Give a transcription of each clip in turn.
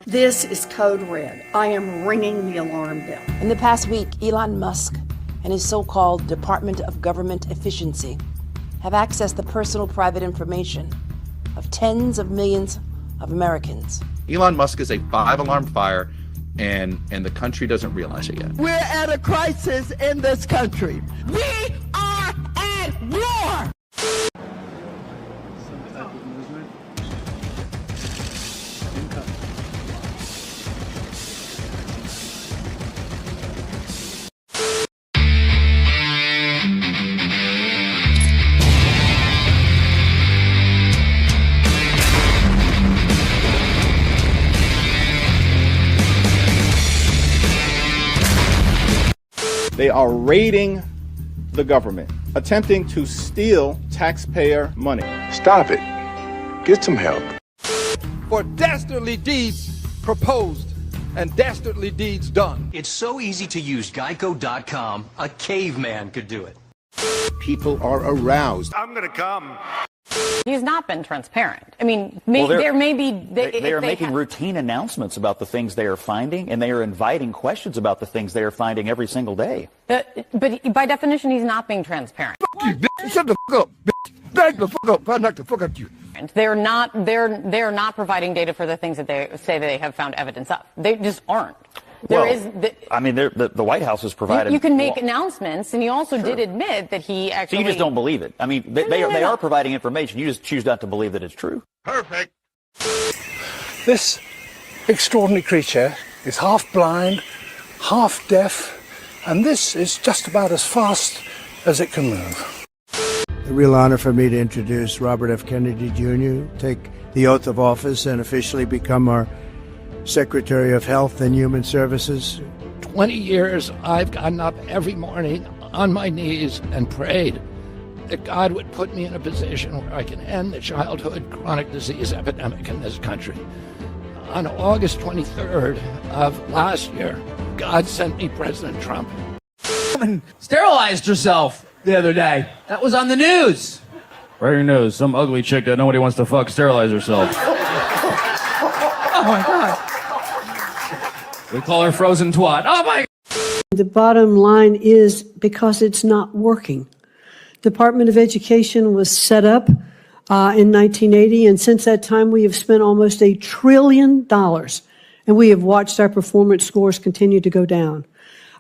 This is code red. I am ringing the alarm bell. In the past week, Elon Musk and his so-called Department of Government Efficiency have accessed the personal private information of tens of millions of Americans. Elon Musk is a 5-alarm fire, and the country doesn't realize it yet. We're at a crisis in this country. We are at war! Some type of movement. They are raiding the government, attempting to steal taxpayer money. Stop it. Get some help. For dastardly deeds proposed and dastardly deeds done. It's so easy to use. Geico.com. A caveman could do it. People are aroused. I'm gonna come. He's not been transparent. I mean, there may be... They are making routine announcements about the things they are finding, and they are inviting questions about the things they are finding every single day. But by definition, he's not being transparent. Fuck you, bitch. Shut the fuck up, bitch. Back the fuck up. I'd like to fuck up you. They're not providing data for the things that they say they have found evidence of. They just aren't. The White House has provided... You can make announcements, and he also did admit that he actually... So you just don't believe it. I mean, they are providing information. You just choose not to believe that it's true. Perfect. This extraordinary creature is half blind, half deaf, and this is just about as fast as it can move. A real honor for me to introduce Robert F. Kennedy Jr., take the oath of office and officially become our Secretary of Health and Human Services. 20 years I've gotten up every morning on my knees and prayed that God would put me in a position where I can end the childhood chronic disease epidemic in this country. On August 23rd of last year, God sent me President Trump. Sterilized herself the other day. That was on the news. Breaking news, some ugly chick that nobody wants to fuck sterilize herself. Oh my God. We call her Frozen Twat. Oh my. The bottom line is because it's not working. Department of Education was set up in 1980, and since that time we have spent almost $1 trillion, and we have watched our performance scores continue to go down.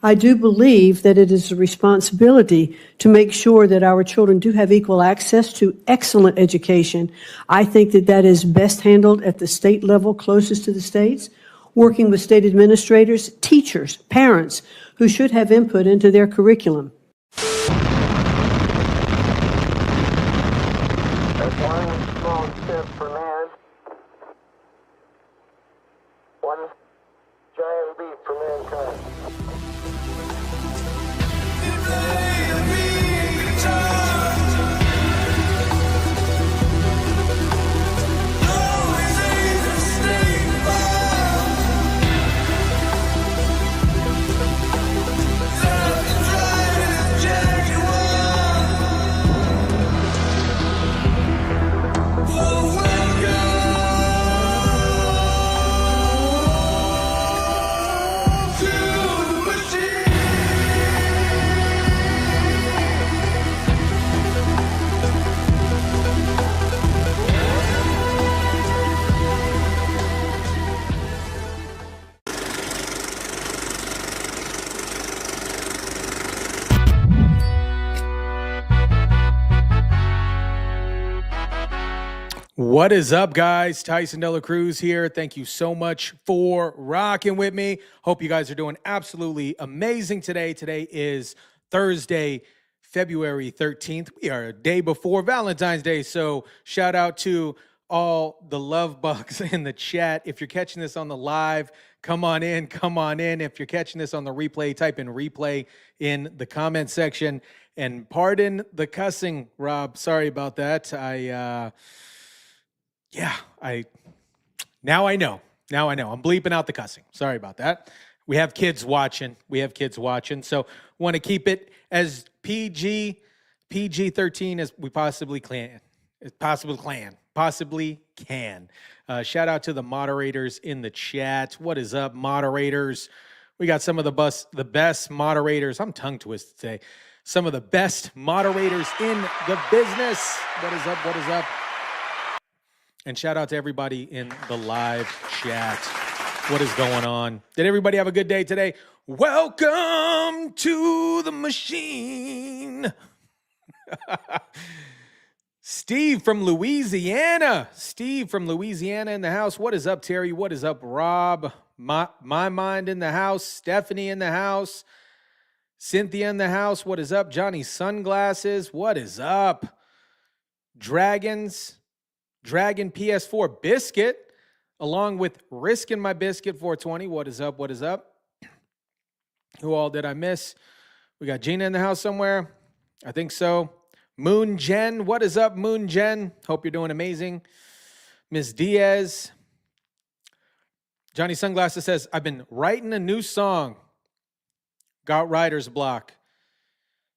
I do believe that it is a responsibility to make sure that our children do have equal access to excellent education. I think that that is best handled at the state level, closest to the states, working with state administrators, teachers, parents, who should have input into their curriculum. That's one small step for man, one giant leap for mankind. What is up, guys? Tyson Dela Cruz here. Thank you so much for rocking with me. Hope you guys are doing absolutely amazing today. Today is Thursday, February 13th. We are a day before Valentine's Day, so shout out to all the love bugs in the chat. If you're catching this on the live, Come on in. Come on in. If you're catching this on the replay, type in replay in the comment section. And pardon the cussing, Rob. Sorry about that. Now I know. I'm bleeping out the cussing. Sorry about that. We have kids watching. So want to keep it as PG-13 as we possibly can. Possibly can. Shout out to the moderators in the chat. What is up, moderators? We got some of the best moderators. I'm tongue twisted today. Some of the best moderators in the business. What is up? And shout out to everybody in the live chat. What is going on? Did everybody have a good day today? Welcome to the machine. Steve from Louisiana in the house. What is up, Terry? What is up, Rob? My Mind in the house. Stephanie in the house. Cynthia in the house. What is up? Johnny Sunglasses. What is up? Dragon PS4 Biscuit, along with Riskin' My Biscuit 420. What is up? Who all did I miss? We got Gina in the house somewhere. I think so. Moon Jen. What is up, Moon Jen? Hope you're doing amazing. Miss Diaz. Johnny Sunglasses says, I've been writing a new song. Got writer's block.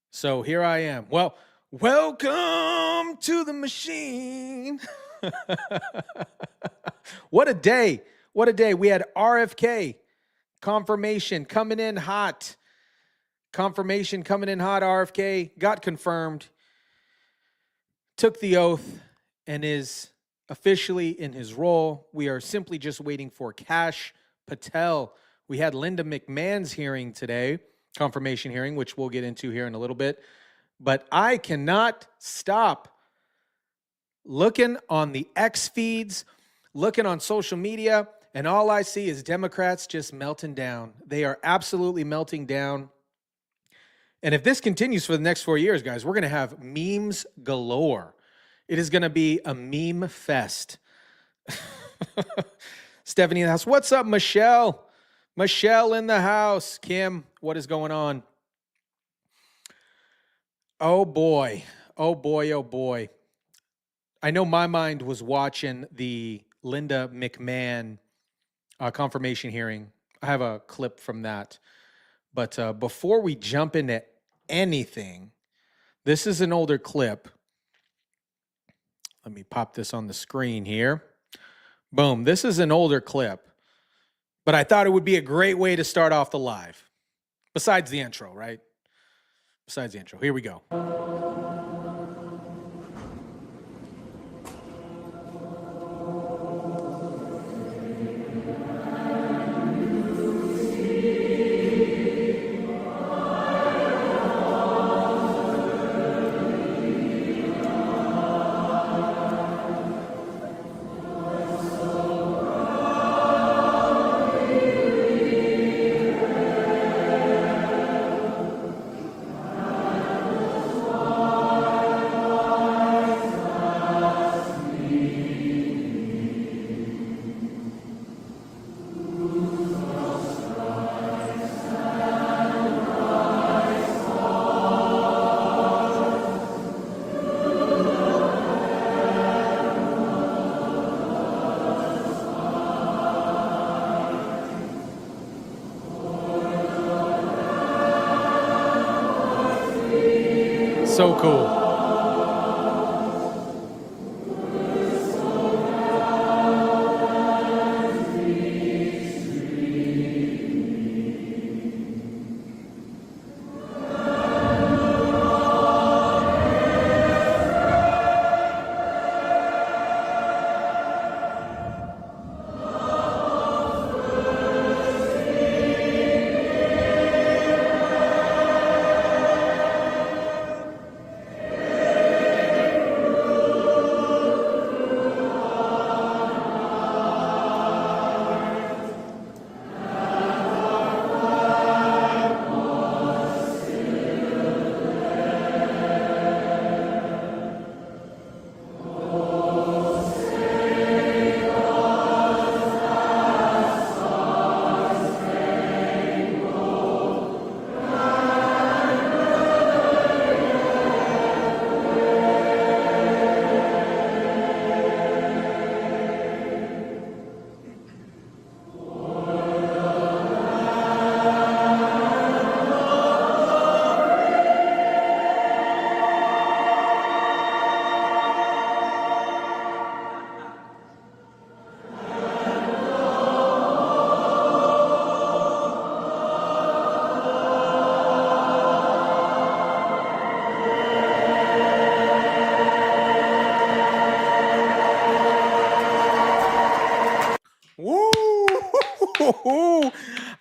So here I am. Well, welcome to the machine. What a day. We had RFK confirmation coming in hot. RFK got confirmed, took the oath, and is officially in his role. We are simply just waiting for Kash Patel. We had Linda McMahon's hearing today, confirmation hearing, which we'll get into here in a little bit. But I cannot stop looking on the X feeds, looking on social media, and all I see is Democrats just melting down. They are absolutely melting down. And if this continues for the next 4 years, guys, we're going to have memes galore. It is going to be a meme fest. Stephanie in the house. What's up, Michelle? Michelle in the house. Kim, what is going on? Oh, boy. I know my mind was watching the Linda McMahon confirmation hearing. I have a clip from that. But before we jump into anything, this is an older clip. Let me pop this on the screen here. Boom. This is an older clip. But I thought it would be a great way to start off the live. Besides the intro, right? Here we go. So cool.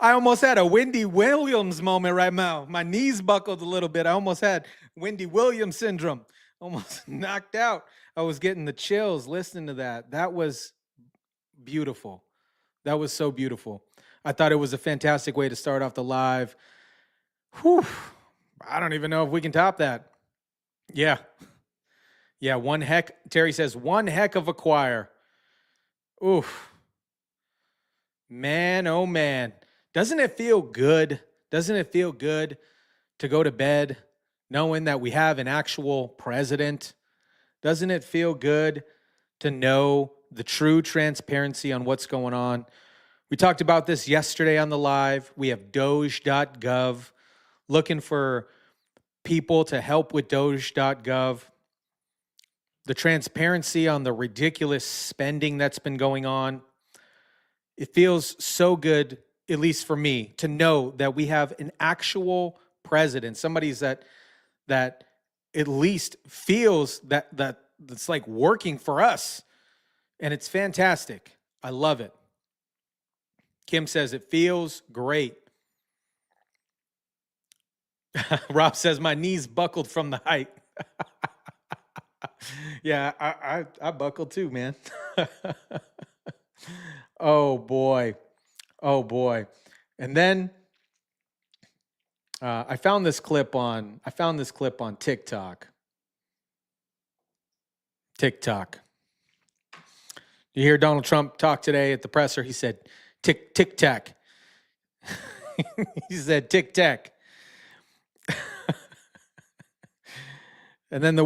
I almost had a Wendy Williams moment right now. My knees buckled a little bit. I almost had Wendy Williams syndrome. Almost knocked out. I was getting the chills listening to that. That was beautiful. That was so beautiful. I thought it was a fantastic way to start off the live. Whew. I don't even know if we can top that. Yeah. Yeah, Terry says, one heck of a choir. Oof. Man, oh man. Doesn't it feel good? Doesn't it feel good to go to bed knowing that we have an actual president? Doesn't it feel good to know the true transparency on what's going on? We talked about this yesterday on the live. We have Doge.gov, looking for people to help with Doge.gov. The transparency on the ridiculous spending that's been going on. It feels so good, at least for me, to know that we have an actual president, somebody that at least feels that it's like working for us. And it's fantastic. I love it. Kim says it feels great. Rob says my knees buckled from the height. Yeah, I buckled too, man. Oh boy. Oh boy. And then I found this clip on TikTok. TikTok. You hear Donald Trump talk today at the presser. He said, tick tack. He said, tick tack. And then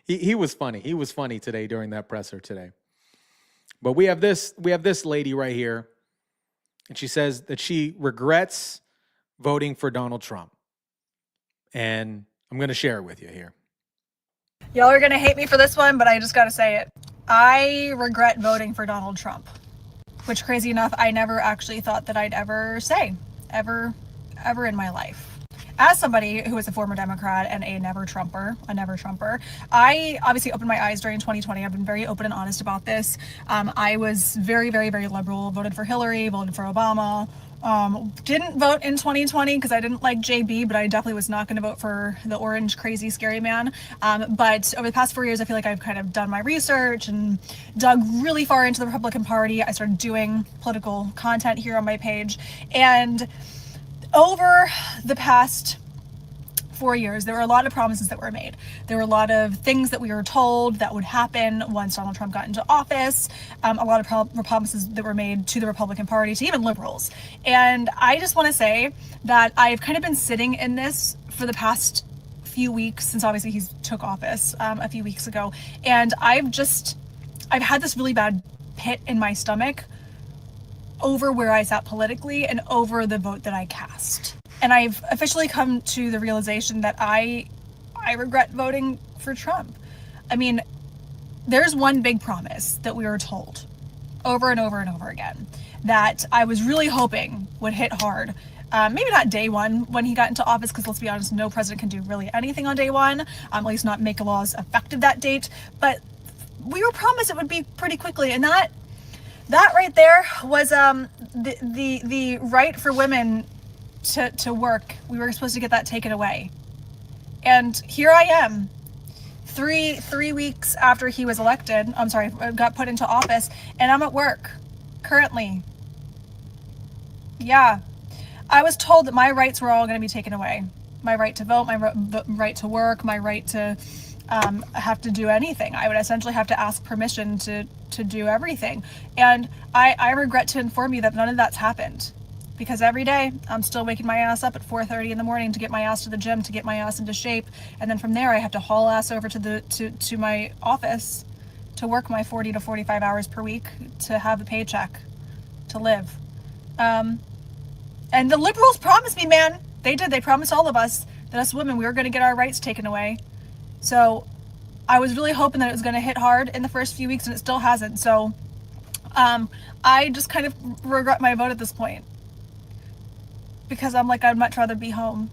he was funny. He was funny today during that presser today. But we have this lady right here, and she says that she regrets voting for Donald Trump. And I'm going to share it with you here. Y'all are going to hate me for this one, but I just got to say it. I regret voting for Donald Trump, which, crazy enough, I never actually thought that I'd ever say, ever in my life. As somebody who is a former Democrat and a never Trumper, I obviously opened my eyes during 2020. I've been very open and honest about this. I was very, very, very liberal, voted for Hillary, voted for Obama. Didn't vote in 2020 because I didn't like JB, but I definitely was not going to vote for the orange, crazy, scary man. But over the past 4 years, I feel like I've kind of done my research and dug really far into the Republican Party. I started doing political content here on my page. And over the past 4 years, there were a lot of promises that were made. There were a lot of things that we were told that would happen once Donald Trump got into office. A lot of promises that were made to the Republican Party, to even liberals. And I just want to say that I've kind of been sitting in this for the past few weeks, since obviously he took office a few weeks ago. And I've had this really bad pit in my stomach over where I sat politically and over the vote that I cast. And I've officially come to the realization that I regret voting for Trump. I mean, there's one big promise that we were told over and over and over again that I was really hoping would hit hard. Maybe not day one when he got into office, because let's be honest, no president can do really anything on day one, at least not make laws effective that date. But we were promised it would be pretty quickly, and that right there was the right for women to work. We were supposed to get that taken away. And here I am, three weeks after he was elected, got put into office, and I'm at work currently. Yeah. I was told that my rights were all going to be taken away. My right to vote, my right to work, my right to have to do anything. I would essentially have to ask permission to do everything. And I regret to inform you that none of that's happened. Because every day I'm still waking my ass up at 4:30 in the morning to get my ass to the gym, to get my ass into shape. And then from there I have to haul ass over to my office to work my 40 to 45 hours per week to have a paycheck to live. And the liberals promised me, man. They did. They promised all of us that us women, we were going to get our rights taken away. So I was really hoping that it was going to hit hard in the first few weeks, and it still hasn't. So I just kind of regret my vote at this point. Because I'm like, I'd much rather be home,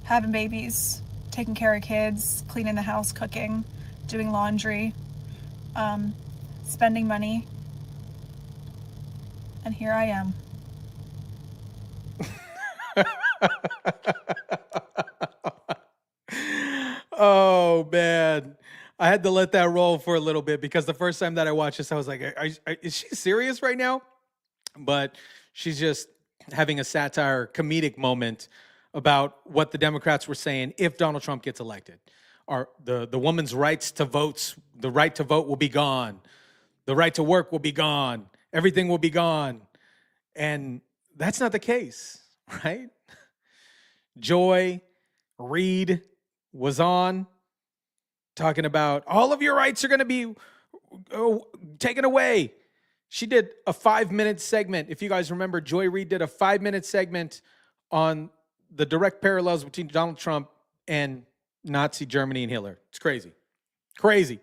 having babies, taking care of kids, cleaning the house, cooking, doing laundry, spending money. And here I am. Oh, man. I had to let that roll for a little bit because the first time that I watched this, I was like, is she serious right now? But she's just having a satire, comedic moment about what the Democrats were saying if Donald Trump gets elected. The woman's rights to votes, the right to vote will be gone. The right to work will be gone. Everything will be gone. And that's not the case, right? Joy Reid was on talking about all of your rights are going to be taken away. She did a 5-minute segment. If you guys remember, Joy Reid did a 5-minute segment on the direct parallels between Donald Trump and Nazi Germany and Hitler. It's crazy. Crazy.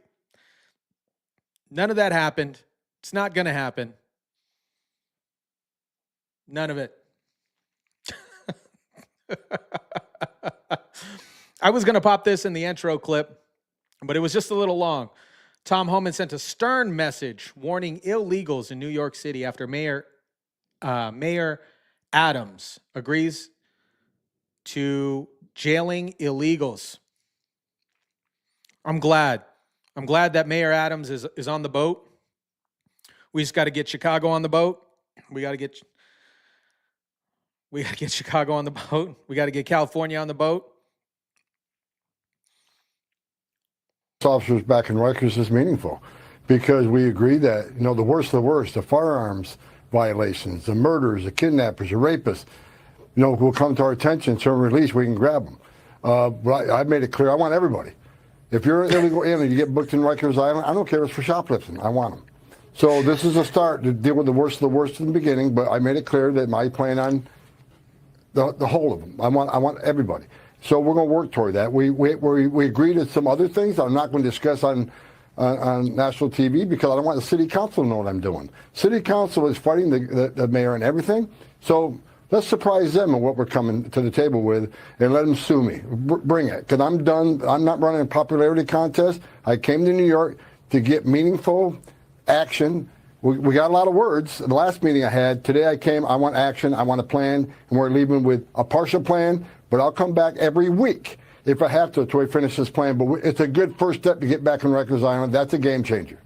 None of that happened. It's not going to happen. None of it. I was going to pop this in the intro clip, but it was just a little long. Tom Homan sent a stern message warning illegals in New York City after Mayor Adams agrees to jailing illegals. I'm glad that Mayor Adams is on the boat. We just got to get Chicago on the boat. We got to get Chicago on the boat. We got to get California on the boat. Officers back in Rikers is meaningful because we agree that, the worst of the worst, the firearms violations, the murders, the kidnappers, the rapists, will come to our attention, serve release, we can grab them. But I made it clear, I want everybody. If you're an illegal alien, you get booked in Rikers Island, I don't care if it's for shoplifting, I want them. So this is a start to deal with the worst of the worst in the beginning, but I made it clear that my plan on the whole of them. I want everybody. So we're going to work toward that. We agreed to some other things I'm not going to discuss on national TV because I don't want the city council to know what I'm doing. City council is fighting the mayor and everything. So let's surprise them on what we're coming to the table with and let them sue me. Bring it. Because I'm done. I'm not running a popularity contest. I came to New York to get meaningful action. We got a lot of words. The last meeting I had, today I came, I want action, I want a plan, and we're leaving with a partial plan, but I'll come back every week if I have to until we finish this plan. But it's a good first step to get back on Rikers Island. That's a game changer.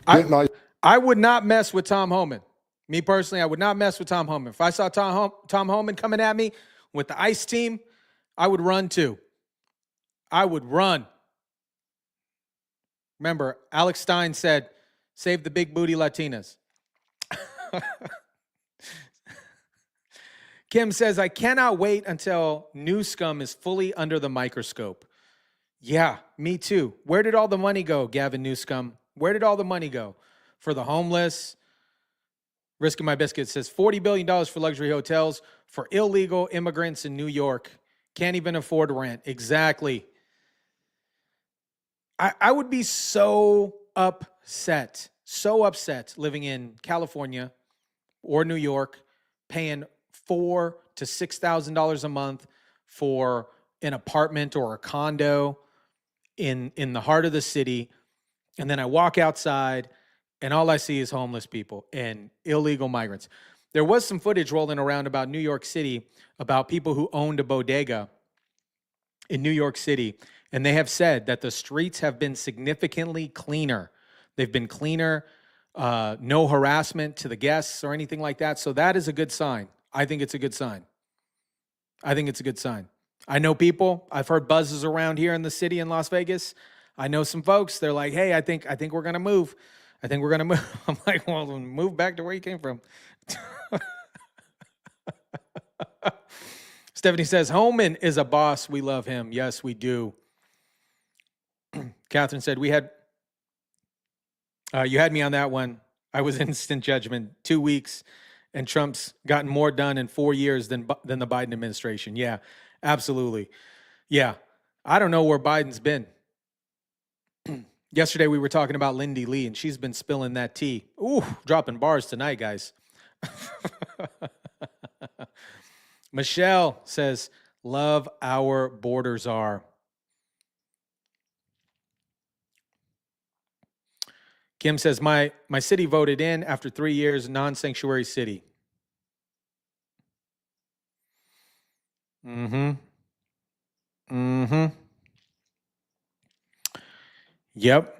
I would not mess with Tom Homan. Me personally, I would not mess with Tom Homan. If I saw Tom Homan coming at me with the ICE team, I would run too. I would run. Remember, Alex Stein said, save the big booty Latinas. Kim says, I cannot wait until Newscum is fully under the microscope. Yeah, me too. Where did all the money go, Gavin Newscum? Where did all the money go? For the homeless? Risking My Biscuit says $40 billion for luxury hotels for illegal immigrants in New York. Can't even afford rent. Exactly. I would be so upset living in California or New York, paying $4,000 to $6,000 a month for an apartment or a condo in the heart of the city, and then I walk outside and all I see is homeless people and illegal migrants. There was some footage rolling around about New York City about people who owned a bodega in New York City, and they have said that the streets have been significantly cleaner. They've been cleaner, no harassment to the guests or anything like that. So that is a good sign. I think it's a good sign. I know people. I've heard buzzes around here in the city in Las Vegas. I know some folks. They're like, hey, I think we're going to move. I'm like, well, move back to where you came from. Stephanie says, Homan is a boss. We love him. Yes, we do. Catherine said, you had me on that one. I was instant judgment. 2 weeks, and Trump's gotten more done in 4 years than the Biden administration. Yeah, absolutely. Yeah, I don't know where Biden's been. Yesterday, we were talking about Lindy Lee, and she's been spilling that tea. Ooh, dropping bars tonight, guys. Michelle says, love our borders are. Kim says, my city voted in after 3 years, non-sanctuary city. Mm-hmm. Mm-hmm. Yep.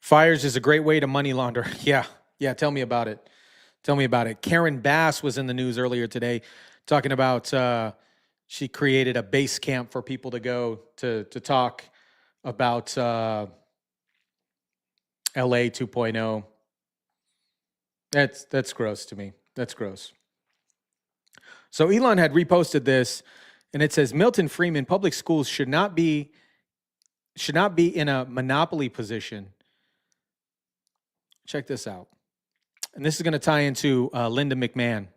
Fires is a great way to money launder. Yeah. Yeah. Tell me about it. Tell me about it. Karen Bass was in the news earlier today talking about she created a base camp for people to go to talk about LA 2.0. That's gross to me. That's gross. So Elon had reposted this, and it says Milton Friedman, public schools should not be in a monopoly position. Check this out. And this is going to tie into Linda McMahon.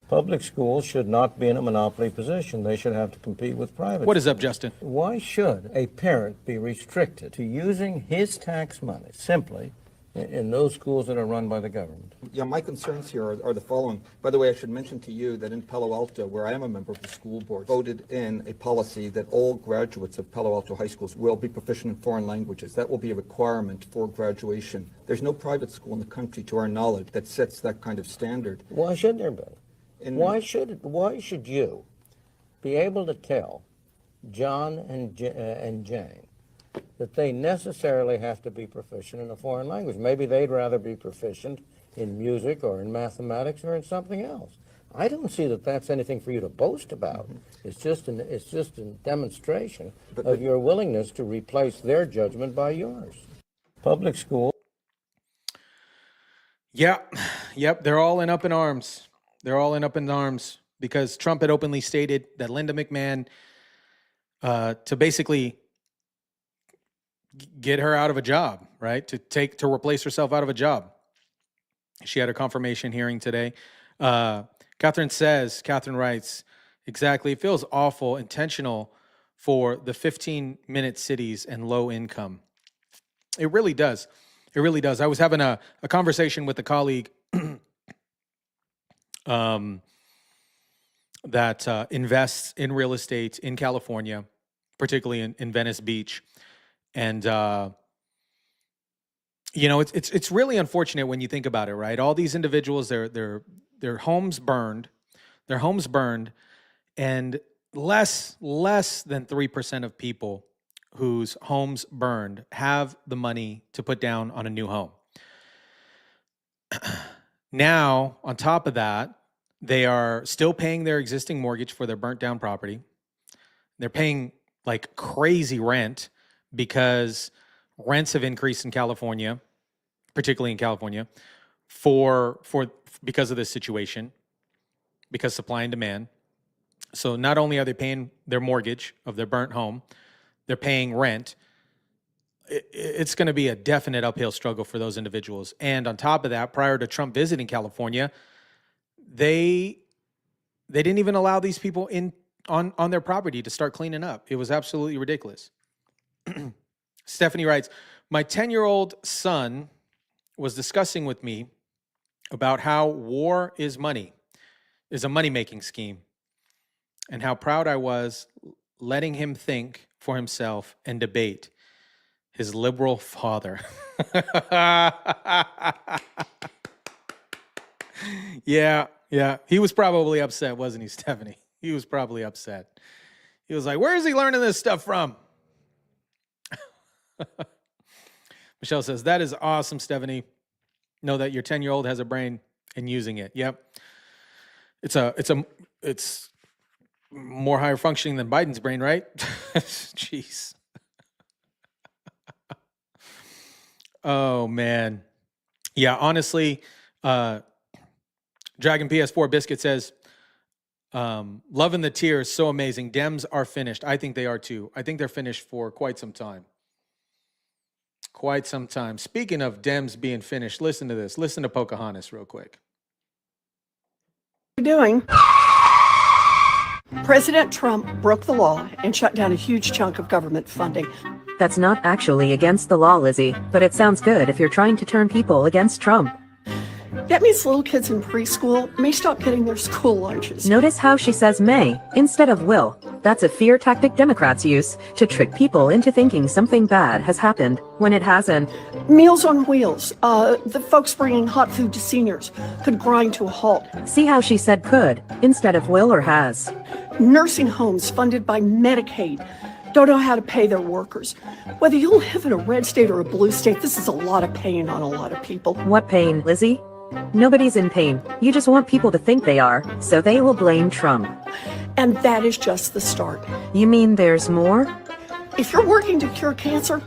Public schools should not be in a monopoly position. They should have to compete with private What is schools. up, Justin? Why should a parent be restricted to using his tax money simply in those schools that are run by the government? Yeah, my concerns here are the following. By the way, I should mention to you that in Palo Alto, where I am a member of the school board, voted in a policy that all graduates of Palo Alto high schools will be proficient in foreign languages. That will be a requirement for graduation. There's no private school in the country, to our knowledge, that sets that kind of standard. Why should there be? Why should you be able to tell John and Jane that they necessarily have to be proficient in a foreign language? Maybe they'd rather be proficient in music or in mathematics or in something else. I don't see that that's anything for you to boast about. It's just a demonstration of your willingness to replace their judgment by yours. Public school. Yep. They're all up in arms. They're all up in arms because Trump had openly stated that Linda McMahon, to basically get her out of a job, right? To replace herself out of a job. She had a confirmation hearing today. Catherine writes, exactly, it feels awful, intentional for the 15-minute cities and low income. It really does. It really does. I was having a conversation with a colleague that invests in real estate in California, particularly in Venice Beach. And, it's really unfortunate when you think about it, right? All these individuals, their homes burned, and less than 3% of people whose homes burned have the money to put down on a new home. Now, on top of that, they are still paying their existing mortgage for their burnt down property. They're paying like crazy rent because rents have increased in California, particularly in California, because of this situation, because supply and demand. So not only are they paying their mortgage of their burnt home, they're paying rent. It's going to be a definite uphill struggle for those individuals. And on top of that, prior to Trump visiting California, they didn't even allow these people in on their property to start cleaning up. It was absolutely ridiculous. Stephanie writes, my 10-year-old son was discussing with me about how war is a money-making scheme, and how proud I was letting him think for himself and debate. His liberal father. Yeah. He was probably upset, wasn't he, Stephanie? He was probably upset. He was like, where is he learning this stuff from? Michelle says, that is awesome, Stephanie. Know that your 10-year-old has a brain and using it. Yep. It's more higher functioning than Biden's brain, right? Jeez. Oh, man. Yeah, honestly, Dragon PS4 Biscuit says, loving the tears, so amazing. Dems are finished. I think they are too. I think they're finished for quite some time. Speaking of Dems being finished, listen to this. Listen to Pocahontas real quick. What are you doing? President Trump broke the law and shut down a huge chunk of government funding. That's not actually against the law, Lizzie, but it sounds good if you're trying to turn people against Trump. That means little kids in preschool may stop getting their school lunches. Notice how she says may instead of will. That's a fear tactic Democrats use to trick people into thinking something bad has happened when it hasn't. Meals on Wheels. The folks bringing hot food to seniors could grind to a halt. See how she said could instead of will or has. Nursing homes funded by Medicaid don't know how to pay their workers. Whether you live in a red state or a blue state, this is a lot of pain on a lot of people. What pain, Lizzie? Nobody's in pain. You just want people to think they are, so they will blame Trump. And that is just the start. You mean there's more? If you're working to cure cancer,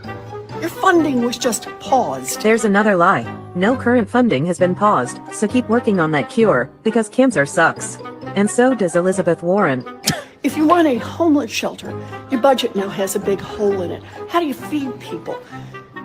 your funding was just paused. There's another lie. No current funding has been paused, so keep working on that cure, because cancer sucks. And so does Elizabeth Warren. If you run a homeless shelter, your budget now has a big hole in it. How do you feed people?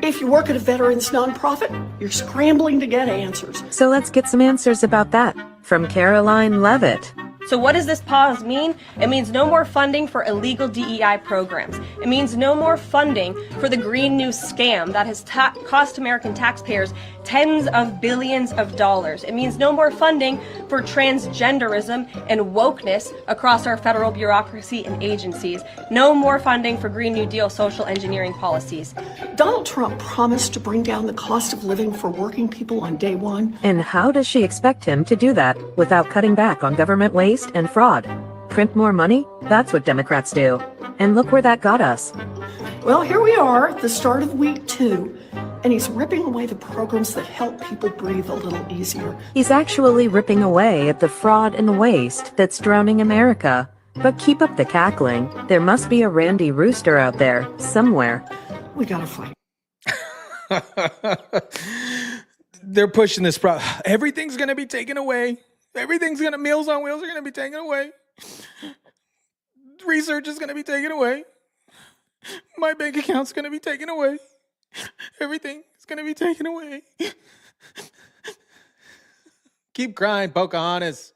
If you work at a veterans nonprofit, you're scrambling to get answers. So let's get some answers about that from Caroline Levitt. So what does this pause mean? It means no more funding for illegal DEI programs. It means no more funding for the Green New scam that has cost American taxpayers tens of billions of dollars. It means no more funding for transgenderism and wokeness across our federal bureaucracy and agencies. No more funding for Green New Deal social engineering policies. Donald Trump promised to bring down the cost of living for working people on day one. And how does she expect him to do that without cutting back on government waste and fraud? Print more money? That's what Democrats do. And look where that got us. Well, here we are at the start of week 2, and he's ripping away the programs that help people breathe a little easier. He's actually ripping away at the fraud and waste that's drowning America. But keep up the cackling. There must be a Randy Rooster out there somewhere. We gotta fight. They're pushing this everything's gonna be taken away. Meals on Wheels are gonna be taken away. Research is gonna be taken away. My bank account's gonna be taken away. Everything is gonna be taken away. Keep crying, Pocahontas.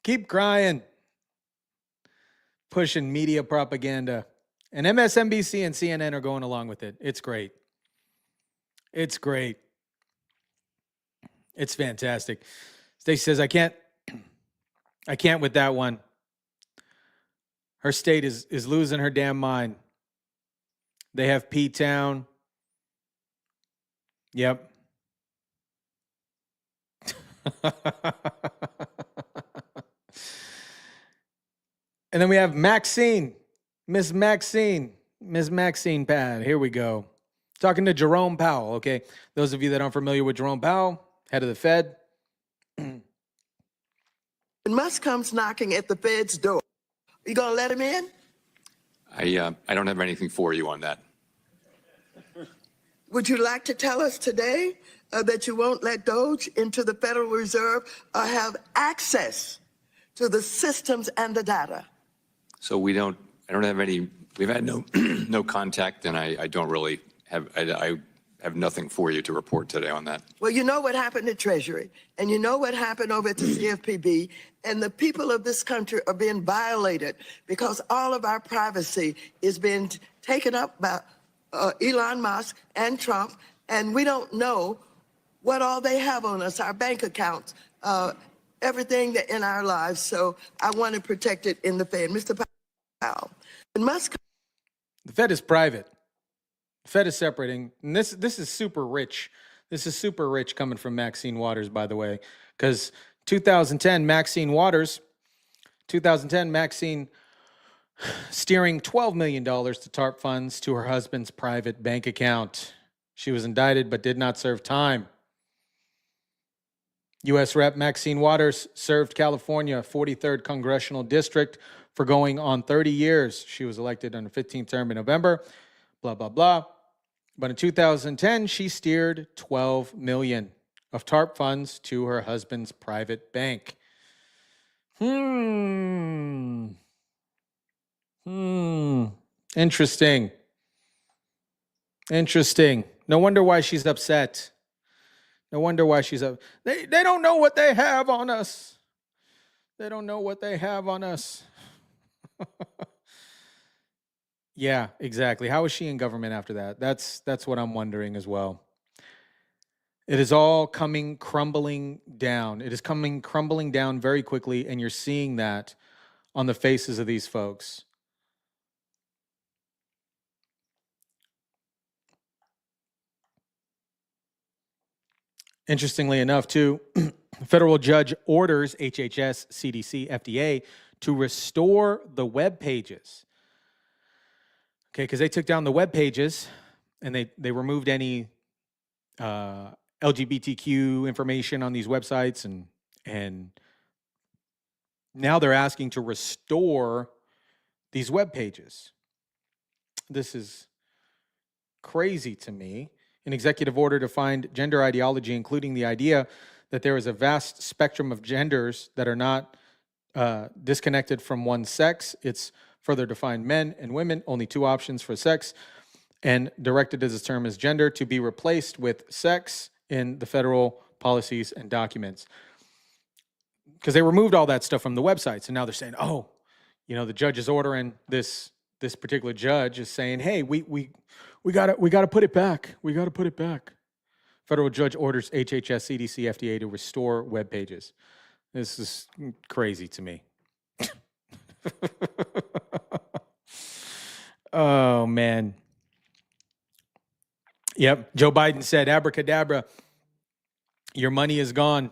Keep crying. Pushing media propaganda. And MSNBC and CNN are going along with it. It's great. It's great. It's fantastic. Stacey says, I can't with that one. Her state is losing her damn mind. They have P-Town. Yep. And then we have Maxine. Miss Maxine Pad. Here we go. Talking to Jerome Powell, okay? Those of you that aren't familiar with Jerome Powell, head of the Fed. When Musk comes knocking at the Fed's door, you gonna let him in? I don't have anything for you on that. Would you like to tell us today that you won't let Doge into the Federal Reserve or have access to the systems and the data? So I don't have any, we've had no contact, and I don't really have, I have nothing for you to report today on that. Well, you know what happened at Treasury, and you know what happened over at the CFPB, and the people of this country are being violated because all of our privacy is being taken up by Elon Musk and Trump, and we don't know what all they have on us, our bank accounts, everything that in our lives. So I want to protect it in the Fed. Mr. Powell, when Musk... The Fed is private. The Fed is separating. And this is super rich. This is super rich coming from Maxine Waters, by the way, because 2010, Maxine steering $12 million to TARP funds to her husband's private bank account. She was indicted but did not serve time. U.S. Rep. Maxine Waters served California 43rd Congressional District for going on 30 years. She was elected on her 15th term in November, blah, blah, blah. But in 2010, she steered $12 million of TARP funds to her husband's private bank. Interesting. No wonder why she's upset. No wonder why she's up. They don't know what they have on us. They don't know what they have on us. Yeah, exactly. How is she in government after that? That's what I'm wondering as well. It is all coming crumbling down. It is coming crumbling down very quickly, and you're seeing that on the faces of these folks. Interestingly enough, too, federal judge orders HHS, CDC, FDA to restore the web pages. Okay, because they took down the web pages and they removed any LGBTQ information on these websites, and now they're asking to restore these web pages. This is crazy to me. An executive order to find gender ideology, including the idea that there is a vast spectrum of genders that are not disconnected from one sex. It's further defined men and women, only two options for sex, and directed as the term as gender to be replaced with sex in the federal policies and documents. Because they removed all that stuff from the websites, and now they're saying, oh, the judge is ordering this particular judge is saying, hey, we gotta put it back. We gotta put it back. Federal judge orders HHS, CDC, FDA to restore web pages. This is crazy to me. Oh, man. Yep. Joe Biden said, abracadabra, your money is gone.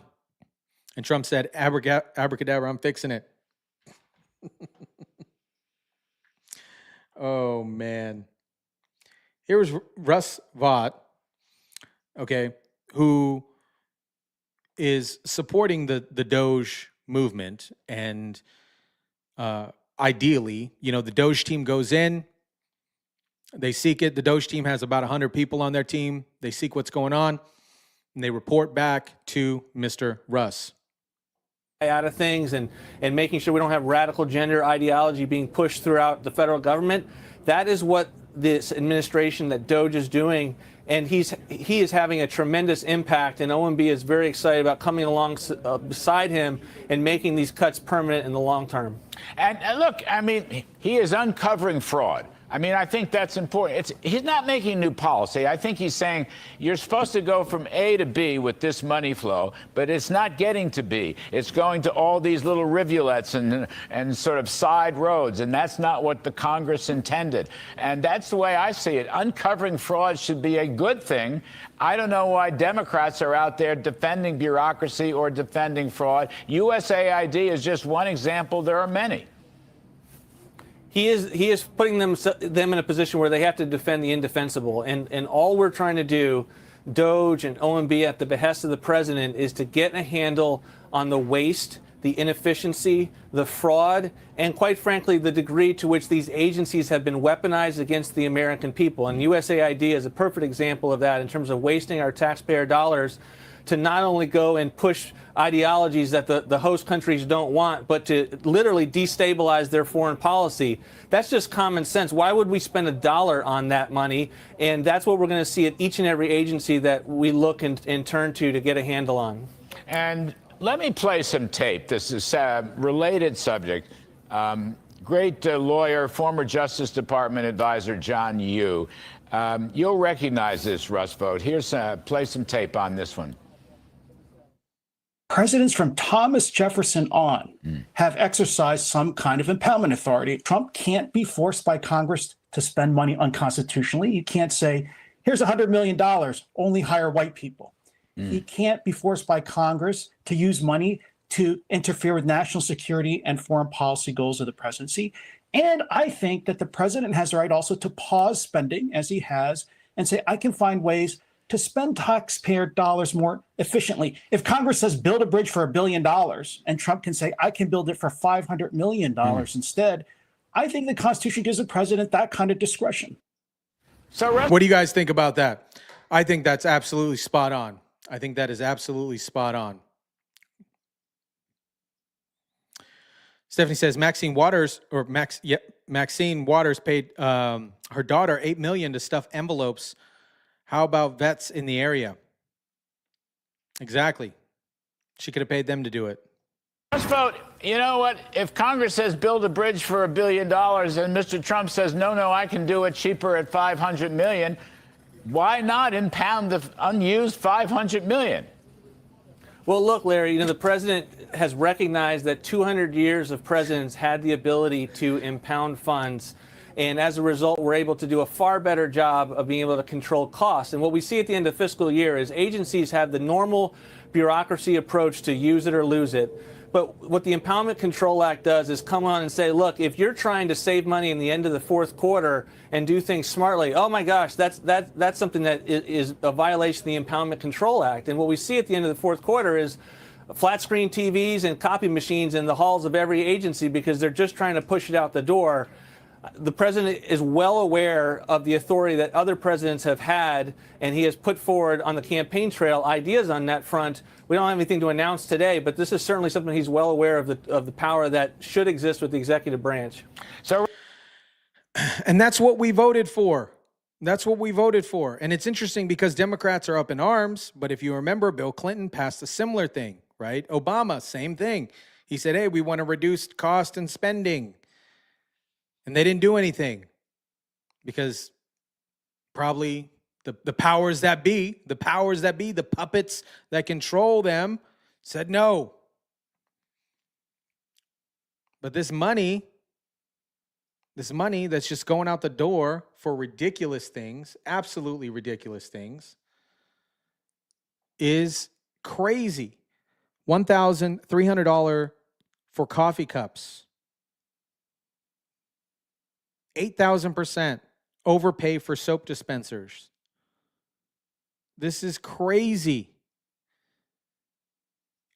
And Trump said, abracadabra, I'm fixing it. Oh, man. Here was Russ Vought, okay, who is supporting the Doge movement. And ideally, the Doge team goes in, they seek it. The Doge team has about 100 people on their team. They seek what's going on, and they report back to Mr. Russ. Out of things and making sure we don't have radical gender ideology being pushed throughout the federal government. That is what this administration that Doge is doing, and he is having a tremendous impact, and OMB is very excited about coming along beside him and making these cuts permanent in the long term. And look, I mean, he is uncovering fraud. I mean, I think that's important. He's not making new policy. I think he's saying you're supposed to go from A to B with this money flow, but it's not getting to B. It's going to all these little rivulets and sort of side roads, and that's not what the Congress intended. And that's the way I see it. Uncovering fraud should be a good thing. I don't know why Democrats are out there defending bureaucracy or defending fraud. USAID is just one example. There are many. He is putting them in a position where they have to defend the indefensible. And all we're trying to do, Doge and OMB at the behest of the president, is to get a handle on the waste, the inefficiency, the fraud, and quite frankly, the degree to which these agencies have been weaponized against the American people. And USAID is a perfect example of that in terms of wasting our taxpayer dollars to not only go and push ideologies that the host countries don't want, but to literally destabilize their foreign policy. That's just common sense. Why would we spend $1 on that money? And that's what we're going to see at each and every agency that we look and turn to get a handle on. And let me play some tape. This is a related subject. Great lawyer, former Justice Department advisor John Yoo. You'll recognize this, Russ Vought. Here's play some tape on this one. Presidents from Thomas Jefferson on have exercised some kind of impoundment authority. Trump can't be forced by Congress to spend money unconstitutionally. You can't say, here's $100 million, only hire white people. He can't be forced by Congress to use money to interfere with national security and foreign policy goals of the presidency. And I think that the president has the right also to pause spending, as he has, and say, I can find ways to spend taxpayer dollars more efficiently. If Congress says build a bridge for $1 billion and Trump can say I can build it for $500 million instead, I think the Constitution gives the president that kind of discretion. So, what do you guys think about that? I think that's absolutely spot on. I think that is absolutely spot on. Stephanie says Maxine Waters paid her daughter $8 million to stuff envelopes. How about vets in the area? Exactly. She could have paid them to do it. Let's vote. You know what? If Congress says build a bridge for $1 billion and Mr. Trump says, no, I can do it cheaper at $500 million, why not impound the unused $500 million? Well, look, Larry, the president has recognized that 200 years of presidents had the ability to impound funds. And as a result, we're able to do a far better job of being able to control costs. And what we see at the end of the fiscal year is agencies have the normal bureaucracy approach to use it or lose it. But what the Impoundment Control Act does is come on and say, look, if you're trying to save money in the end of the fourth quarter and do things smartly, oh my gosh, that's something that is a violation of the Impoundment Control Act. And what we see at the end of the fourth quarter is flat screen TVs and copy machines in the halls of every agency because they're just trying to push it out the door. The president is well aware of the authority that other presidents have had, and he has put forward on the campaign trail ideas on that front. We don't have anything to announce today, but this is certainly something he's well aware of the power that should exist with the executive branch. And that's what we voted for. That's what we voted for. And it's interesting because Democrats are up in arms, but if you remember, Bill Clinton passed a similar thing, right? Obama, same thing. He said, hey, we want to reduce cost and spending. And they didn't do anything because probably the powers that be, the puppets that control them said no. But this money that's just going out the door for ridiculous things, absolutely ridiculous things, is crazy. $1,300 for coffee cups. 8,000% overpay for soap dispensers. This is crazy.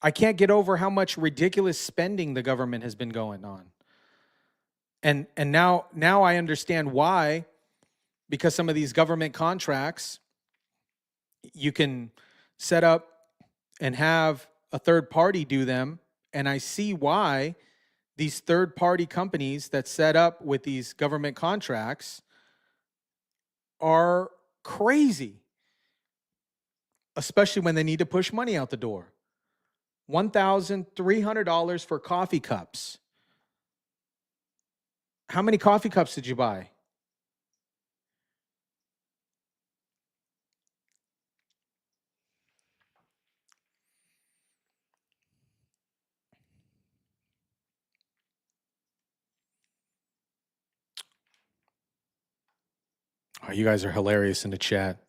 I can't get over how much ridiculous spending the government has been going on. And now I understand why, because some of these government contracts, you can set up and have a third party do them. And I see why these third-party companies that set up with these government contracts are crazy, especially when they need to push money out the door. $1,300 for coffee cups. How many coffee cups did you buy? Oh, you guys are hilarious in the chat.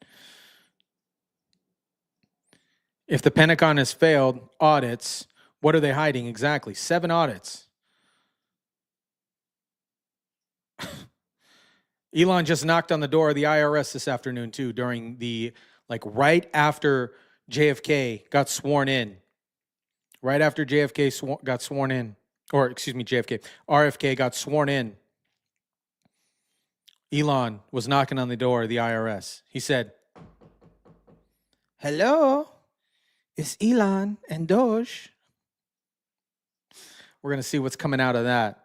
If the Pentagon has failed audits, what are they hiding exactly? 7 audits. Elon just knocked on the door of the IRS this afternoon too, during the, right after JFK got sworn in. Right after JFK got sworn in, or excuse me, RFK got sworn in. Elon was knocking on the door of the IRS. He said, hello, it's Elon and Doge. We're going to see what's coming out of that.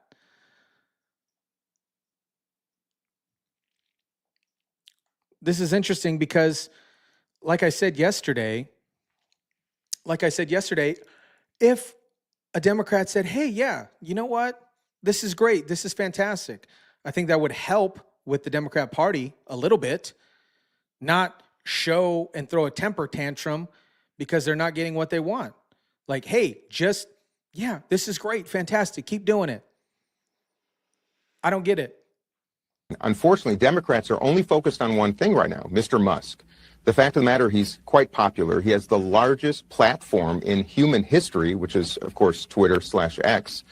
This is interesting because, like I said yesterday, if a Democrat said, hey, yeah, you know what? This is great. This is fantastic. I think that would help with the Democrat Party a little bit, not show and throw a temper tantrum because they're not getting what they want. Like, hey, this is great, fantastic, keep doing it. I don't get it. Unfortunately, Democrats are only focused on one thing right now, Mr. Musk. The fact of the matter, he's quite popular. He has the largest platform in human history, which is, of course, Twitter/X.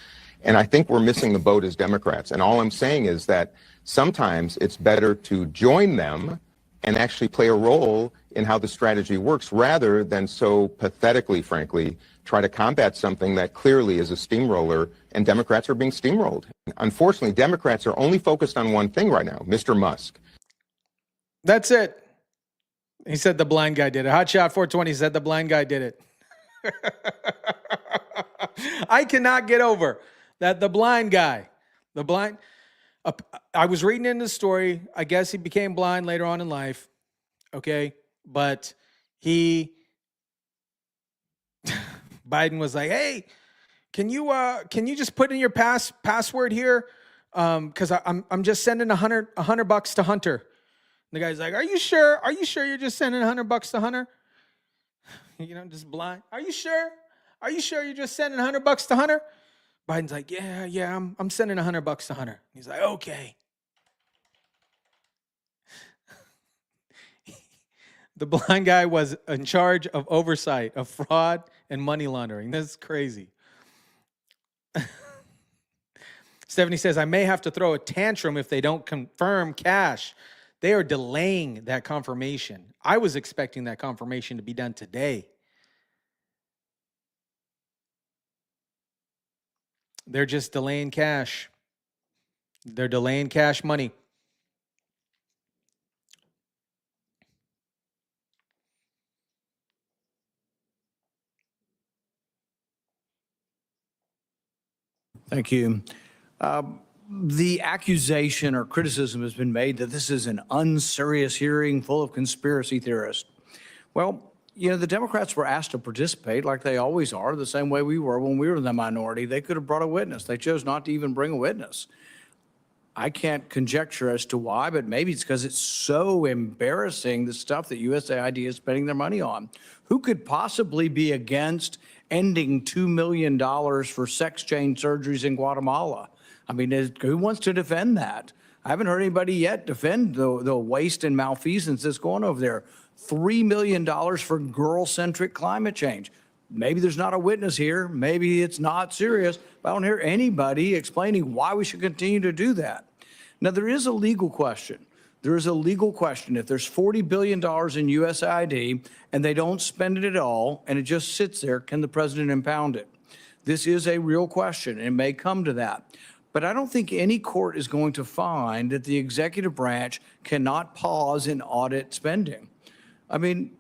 And I think we're missing the boat as Democrats. And all I'm saying is that sometimes it's better to join them and actually play a role in how the strategy works rather than so pathetically, frankly, try to combat something that clearly is a steamroller, and Democrats are being steamrolled. Unfortunately, Democrats are only focused on one thing right now, Mr. Musk. That's it. He said the blind guy did it. Hotshot 420 said the blind guy did it. I cannot get over that the blind guy, I was reading in the story. I guess he became blind later on in life. Okay. But Biden was like, hey, can you just put in your password here? Cause I'm just sending $100 to Hunter. And the guy's like, are you sure? Are you sure you're just sending $100 to Hunter? Just blind. Are you sure? Are you sure you're just sending $100 to Hunter? Biden's like, yeah, I'm sending $100 to Hunter. He's like, okay. The blind guy was in charge of oversight of fraud and money laundering. This is crazy. Stephanie says, I may have to throw a tantrum if they don't confirm cash. They are delaying that confirmation. I was expecting that confirmation to be done today. They're just delaying cash. They're delaying cash money. Thank you. The accusation or criticism has been made that this is an unserious hearing full of conspiracy theorists. Well, you know, the Democrats were asked to participate like they always are, the same way we were when we were in the minority. They could have brought a witness. They chose not to even bring a witness. I can't conjecture as to why, but maybe it's because it's so embarrassing, the stuff that USAID is spending their money on. Who could possibly be against ending $2 million for sex change surgeries in Guatemala? I mean, who wants to defend that? I haven't heard anybody yet defend the waste and malfeasance that's going over there. $3 million for girl-centric climate change. Maybe there's not a witness here. Maybe it's not serious. But I don't hear anybody explaining why we should continue to do that. Now, there is a legal question. There is a legal question. If there's $40 billion in USAID and they don't spend it at all and it just sits there, can the president impound it? This is a real question. It may come to that. But I don't think any court is going to find that the executive branch cannot pause and audit spending. I mean,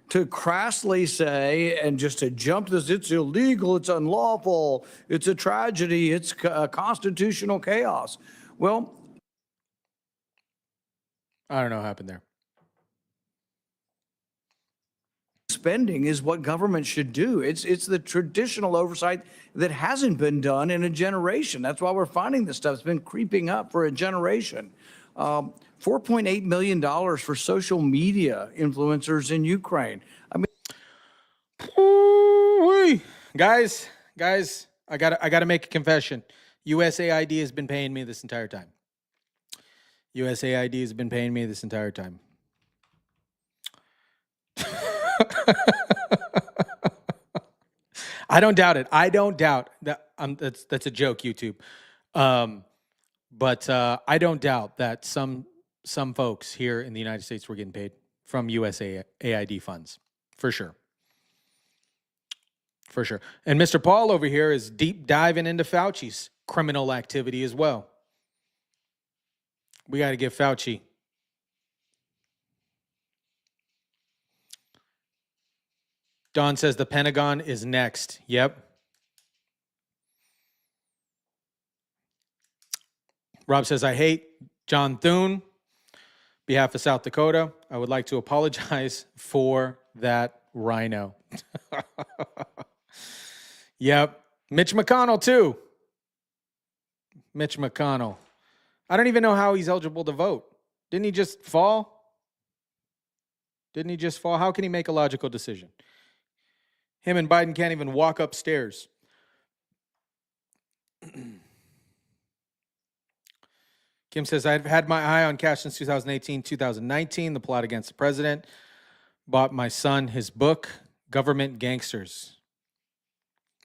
to crassly say and just to jump to this, it's illegal, it's unlawful, it's a tragedy, it's constitutional chaos. Well, I don't know what happened there. Spending is what government should do. It's the traditional oversight that hasn't been done in a generation. That's why we're finding this stuff. It's been creeping up for a generation. $4.8 million for social media influencers in Ukraine. I mean, guys, I gotta make a confession. USAID has been paying me this entire time. USAID has been paying me this entire time. I don't doubt it. I don't doubt that. That's a joke, YouTube. But I don't doubt that some folks here in the United States were getting paid from USAID funds, for sure. For sure. And Mr. Paul over here is deep diving into Fauci's criminal activity as well. We got to give Fauci. Don says the Pentagon is next. Yep. Rob says, I hate John Thune. Behalf of South Dakota, I would like to apologize for that rhino. Yep. Mitch McConnell, too. Mitch McConnell. I don't even know how he's eligible to vote. Didn't he just fall? Didn't he just fall? How can he make a logical decision? Him and Biden can't even walk upstairs. Kim says, I've had my eye on cash since 2018, 2019, the plot against the president. Bought my son his book, Government Gangsters.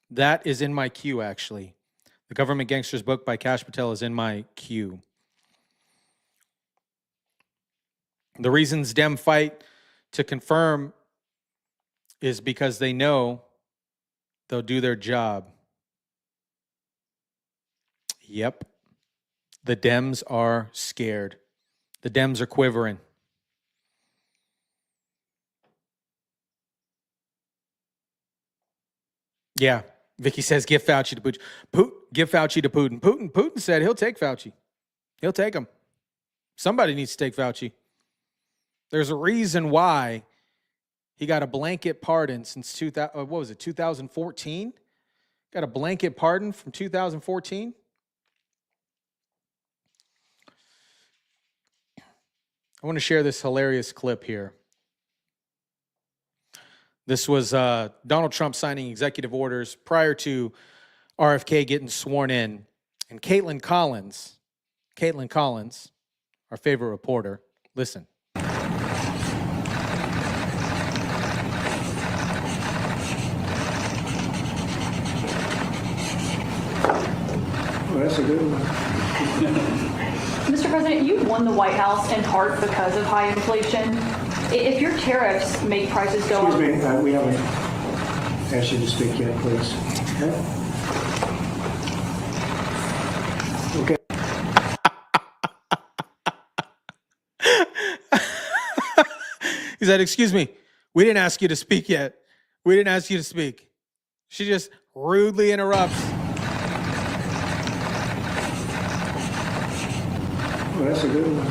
That is in my queue, actually. The Government Gangsters book by Kash Patel is in my queue. The reasons Dem fight to confirm is because they know they'll do their job. Yep. The Dems are scared. The Dems are quivering. Yeah. Vicky says, give Fauci to Putin. Give Fauci to Putin. Putin said he'll take Fauci. He'll take him. Somebody needs to take Fauci. There's a reason why he got a blanket pardon since 2014? Got a blanket pardon from 2014? I want to share this hilarious clip here. This was Donald Trump signing executive orders prior to RFK getting sworn in. And Caitlin Collins, our favorite reporter, listen. that's a good one. Mr. President, you won the White House in part because of high inflation. If your tariffs make prices go up... Excuse me, we haven't asked you to speak yet, please. Okay. He said, excuse me, we didn't ask you to speak yet. We didn't ask you to speak. She just rudely interrupts. Well, that's a good one.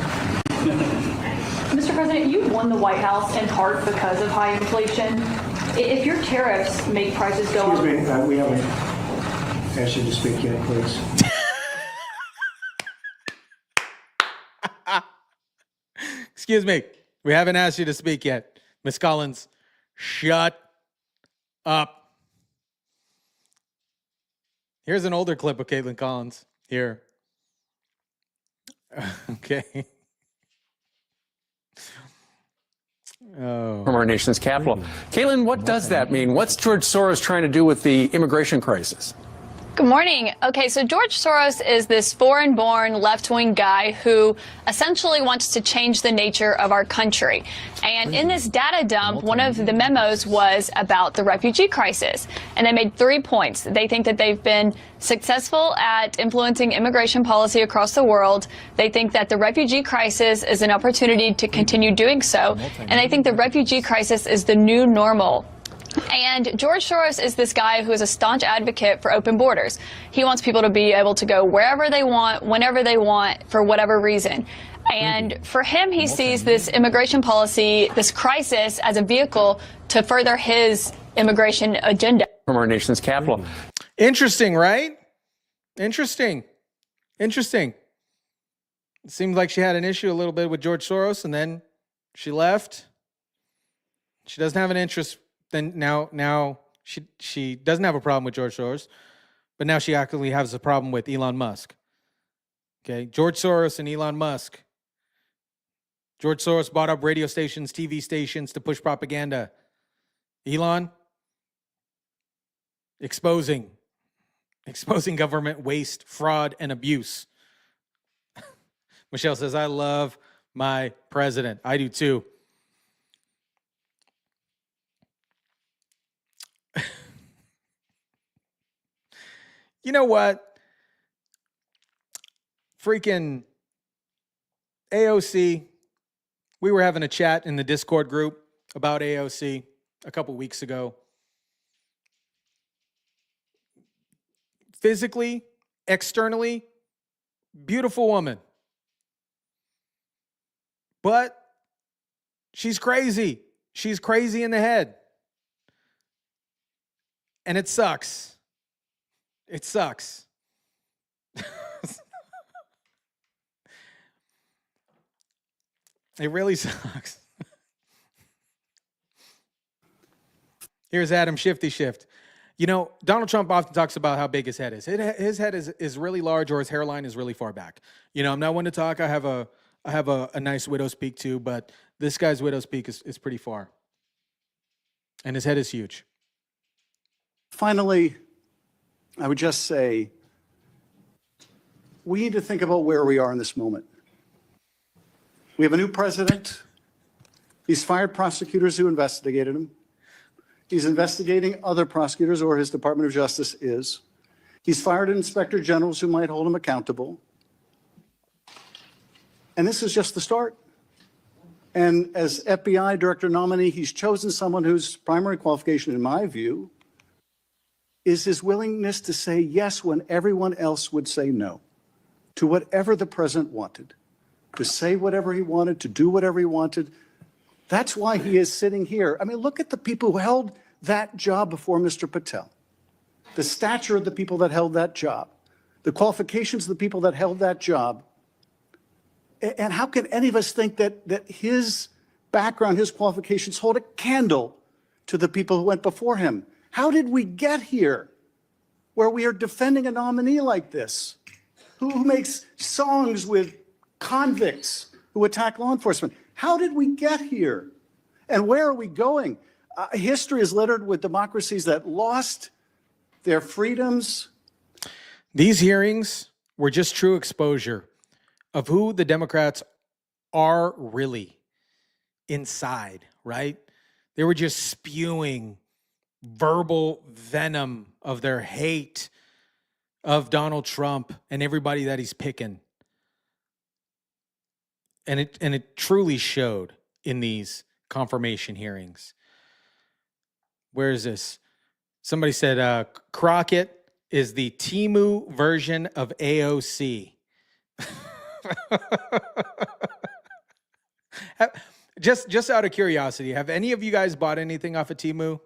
Mr. President, you won the White House in part because of high inflation. If your tariffs make prices go up... Excuse me, we haven't asked you to speak yet, please. Excuse me, we haven't asked you to speak yet. Ms. Collins, shut up. Here's an older clip of Caitlin Collins. Here. Okay. Oh. From our nation's capital. Caitlin, what does that mean? What's George Soros trying to do with the immigration crisis? Good morning. Okay, so George Soros is this foreign-born left-wing guy who essentially wants to change the nature of our country. And in this data dump, one of the memos was about the refugee crisis. And they made 3 points. They think that they've been successful at influencing immigration policy across the world. They think that the refugee crisis is an opportunity to continue doing so. And they think the refugee crisis is the new normal. And George Soros is this guy who is a staunch advocate for open borders. He wants people to be able to go wherever they want, whenever they want, for whatever reason. And for him, he sees this immigration policy, this crisis, as a vehicle to further his immigration agenda. From our nation's capital. Interesting, right? Interesting. Interesting. It seemed like she had an issue a little bit with George Soros, and then she left. She doesn't have an interest. Then now she doesn't have a problem with George Soros, but now she actually has a problem with Elon Musk. Okay, George Soros and Elon Musk. George Soros bought up radio stations, TV stations to push propaganda. Elon exposing government waste, fraud, and abuse. Michelle says, I love my president. I do too. You know what? Freaking AOC. We were having a chat in the Discord group about AOC a couple weeks ago. Physically, externally, beautiful woman. But she's crazy. She's crazy in the head. And it sucks. It sucks. It really sucks. Here's Adam Shifty Shift. You know, Donald Trump often talks about how big his head is. His head is really large, or his hairline is really far back. You know, I'm not one to talk. I have a nice widow's peak too, but this guy's widow's peak is pretty far. And his head is huge. Finally, I would just say, we need to think about where we are in this moment. We have a new president. He's fired prosecutors who investigated him. He's investigating other prosecutors, or his Department of Justice is. He's fired inspector generals who might hold him accountable. And this is just the start. And as FBI director nominee, he's chosen someone whose primary qualification, in my view, is his willingness to say yes when everyone else would say no to whatever the president wanted, to say whatever he wanted, to do whatever he wanted. That's why he is sitting here. I mean, look at the people who held that job before Mr. Patel, the stature of the people that held that job, the qualifications of the people that held that job. And how can any of us think that his background, his qualifications hold a candle to the people who went before him? How did we get here where we are defending a nominee like this, who makes songs with convicts who attack law enforcement? How did we get here? And where are we going? History is littered with democracies that lost their freedoms. These hearings were just true exposure of who the Democrats are really inside, right? They were just spewing verbal venom of their hate of Donald Trump and everybody that he's picking. And it truly showed in these confirmation hearings. Where is this? Somebody said Crockett is the Timu version of AOC. Just out of curiosity, have any of you guys bought anything off of Timu?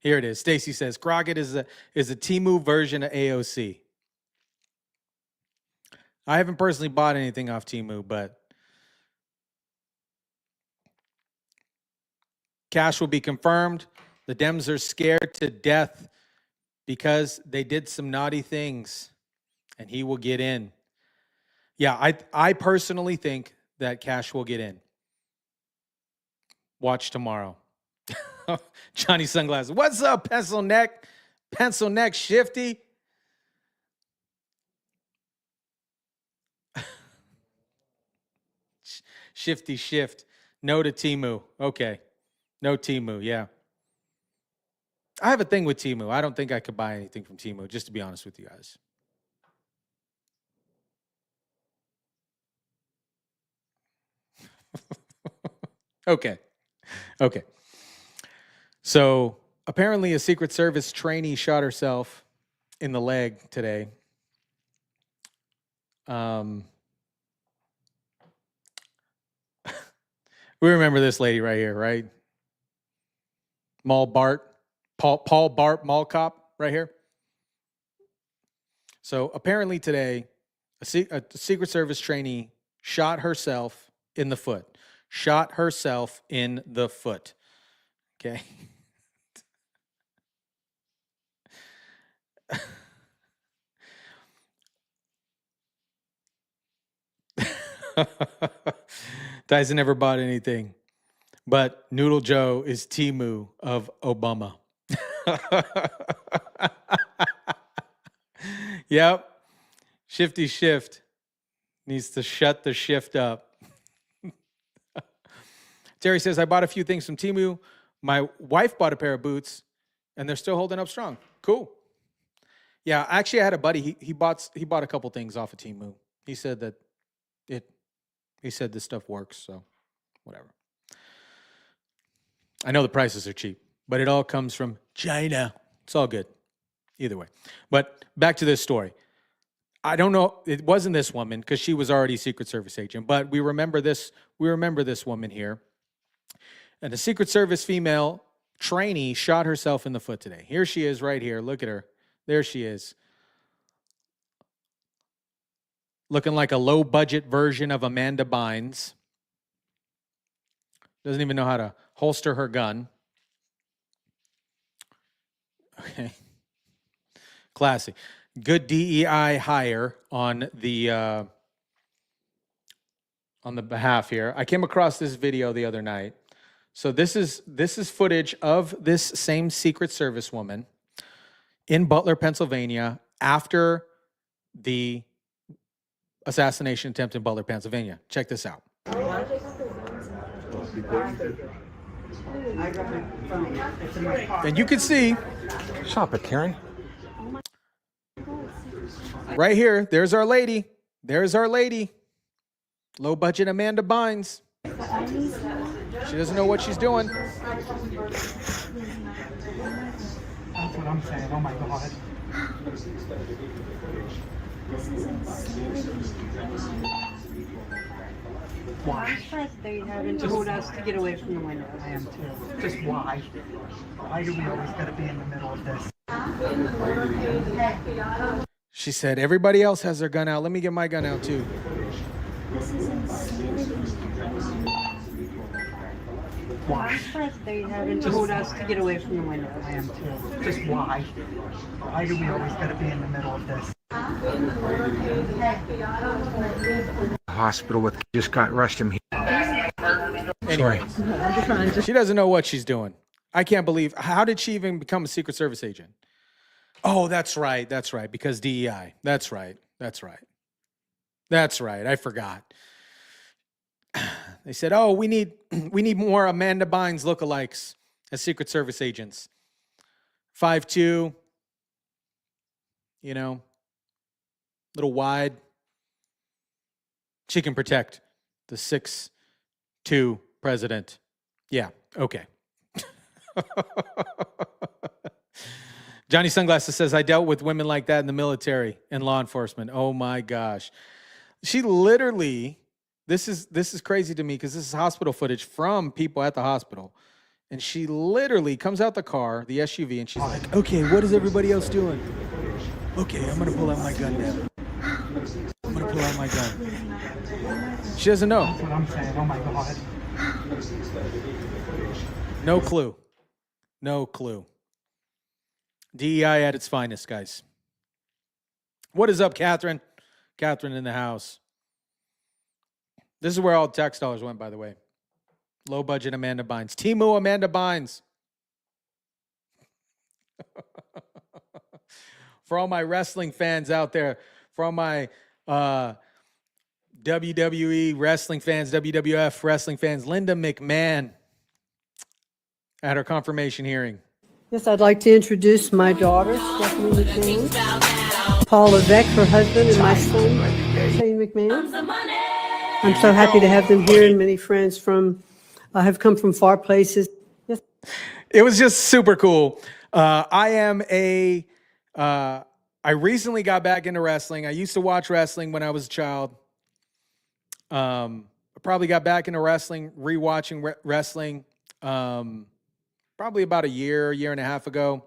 Here it is. Stacy says Crockett is a Timu version of AOC. I haven't personally bought anything off Timu, but cash will be confirmed. The Dems are scared to death because they did some naughty things, and he will get in. Yeah, I personally think that Cash will get in. Watch tomorrow. Johnny Sunglasses. What's up, pencil neck? Pencil neck shifty. Shifty shift. No to Timu. Okay. No Timu, yeah. I have a thing with Timu. I don't think I could buy anything from Timu, just to be honest with you guys. Okay. So apparently a Secret Service trainee shot herself in the leg today. We remember this lady right here, right? Paul Bart Mall Cop right here. So apparently today, a Secret Service trainee shot herself in the foot. Shot herself in the foot. Okay. Tyson never bought anything, but Noodle Joe is Timu of Obama. Yep. Shifty shift needs to shut the shift up. Terry says, I bought a few things from Timu. My wife bought a pair of boots, and they're still holding up strong. Cool. Yeah, actually, I had a buddy. He bought a couple things off of Timu. He said that he said this stuff works, so whatever. I know the prices are cheap, but it all comes from China. It's all good. Either way. But back to this story. I don't know. It wasn't this woman because she was already a Secret Service agent, but we remember this woman here. And a Secret Service female trainee shot herself in the foot today. Here she is right here. Look at her. There she is. Looking like a low-budget version of Amanda Bynes. Doesn't even know how to holster her gun. Okay. Classy. Good DEI hire on the behalf here. I came across this video the other night. So this is footage of this same Secret Service woman in Butler, Pennsylvania, after the assassination attempt in Butler, Pennsylvania. Check this out. And you can see. Stop it, Karen. Right here, there's our lady. There's our lady. Low budget Amanda Bynes. She doesn't know what she's doing. That's what I'm saying. Oh my God. Why? They haven't told us to get away from the window. I am too. Just why? Why do we always got to be in the middle of this? She said, everybody else has their gun out. Let me get my gun out too. This is insanity. Why? They haven't told us to get away from the window. I am too. Just why? Why do we always got to be in the middle of this? Hospital with just got rushed him here. Anyway, she doesn't know what she's doing. I can't believe, how did she even become a Secret Service agent? Oh, that's right. Because DEI. That's right. That's right. That's right. I forgot. They said, "Oh, we need more Amanda Bynes lookalikes as Secret Service agents." 5'2", little wide. She can protect the 6'2" president. Yeah, okay. Johnny Sunglasses says, I dealt with women like that in the military and law enforcement. Oh my gosh. She literally, this is crazy to me because this is hospital footage from people at the hospital. And she literally comes out the car, the SUV, and she's like, okay, what is everybody else doing? Okay, I'm going to pull out my gun now. I'm going to pull out my gun. She doesn't know. That's what I'm saying. Oh my God. No clue. No clue. DEI at its finest, guys. What is up, Catherine? Catherine in the house. This is where all the tax dollars went, by the way. Low budget Amanda Bynes. Timu Amanda Bynes. For all my wrestling fans out there, for all my WWE wrestling fans, WWF wrestling fans, Linda McMahon at her confirmation hearing. Yes, I'd like to introduce my daughter, Stephanie McMahon, Paul Levesque, her husband, and my son, Shane McMahon. I'm so happy to have them here, and many friends have come from far places. Yes. It was just super cool. I recently got back into wrestling. I used to watch wrestling when I was a child. I probably got back into wrestling, rewatching wrestling, probably about a year and a half ago.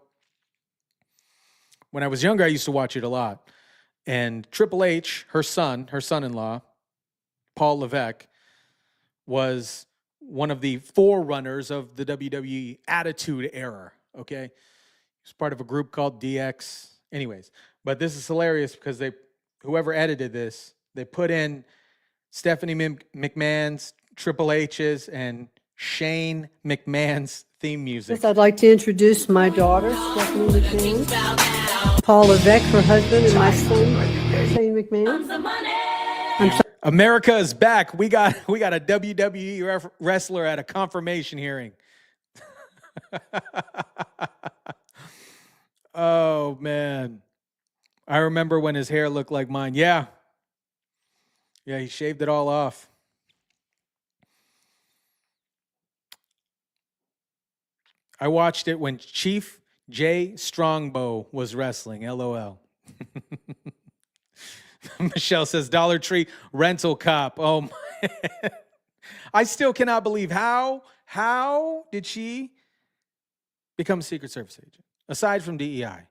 When I was younger, I used to watch it a lot. And Triple H, her son-in-law, Paul Levesque, was one of the forerunners of the WWE Attitude Era, okay? He was part of a group called DX. Anyways, but this is hilarious because whoever edited this, they put in Stephanie McMahon's, Triple H's, and Shane McMahon's theme music. Yes, I'd like to introduce my daughter, Stephanie McMahon, Paul Levesque, her husband, and my son, Shane McMahon. America is back. We got a WWE wrestler at a confirmation hearing. Oh man. I remember when his hair looked like mine. Yeah. Yeah, he shaved it all off. I watched it when Chief Jay Strongbow was wrestling. LOL. Michelle says, Dollar Tree rental cop. Oh, my. I still cannot believe how did she become a Secret Service agent? Aside from DEI.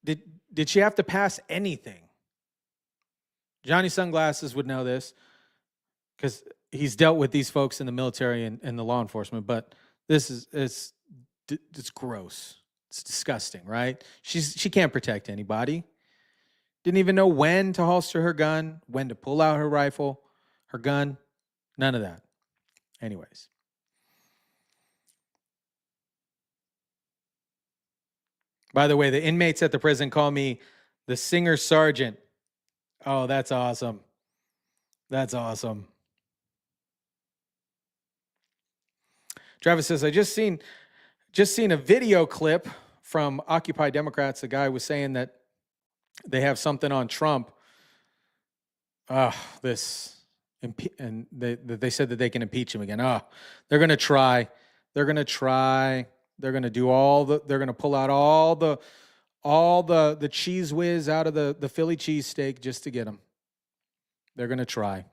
Did she have to pass anything? Johnny Sunglasses would know this because he's dealt with these folks in the military and the law enforcement, but it's gross. It's disgusting, right? She can't protect anybody. Didn't even know when to holster her gun, when to pull out her rifle, her gun, none of that. Anyways. By the way, the inmates at the prison call me the singer sergeant. Oh, that's awesome. That's awesome. Travis says, I just seen a video clip from Occupy Democrats. The guy was saying that they have something on Trump. And they said that they can impeach him again. They're going to try. They're going to try. They're going to do they're going to pull out all the cheese whiz out of the Philly cheesesteak just to get him. They're going to try.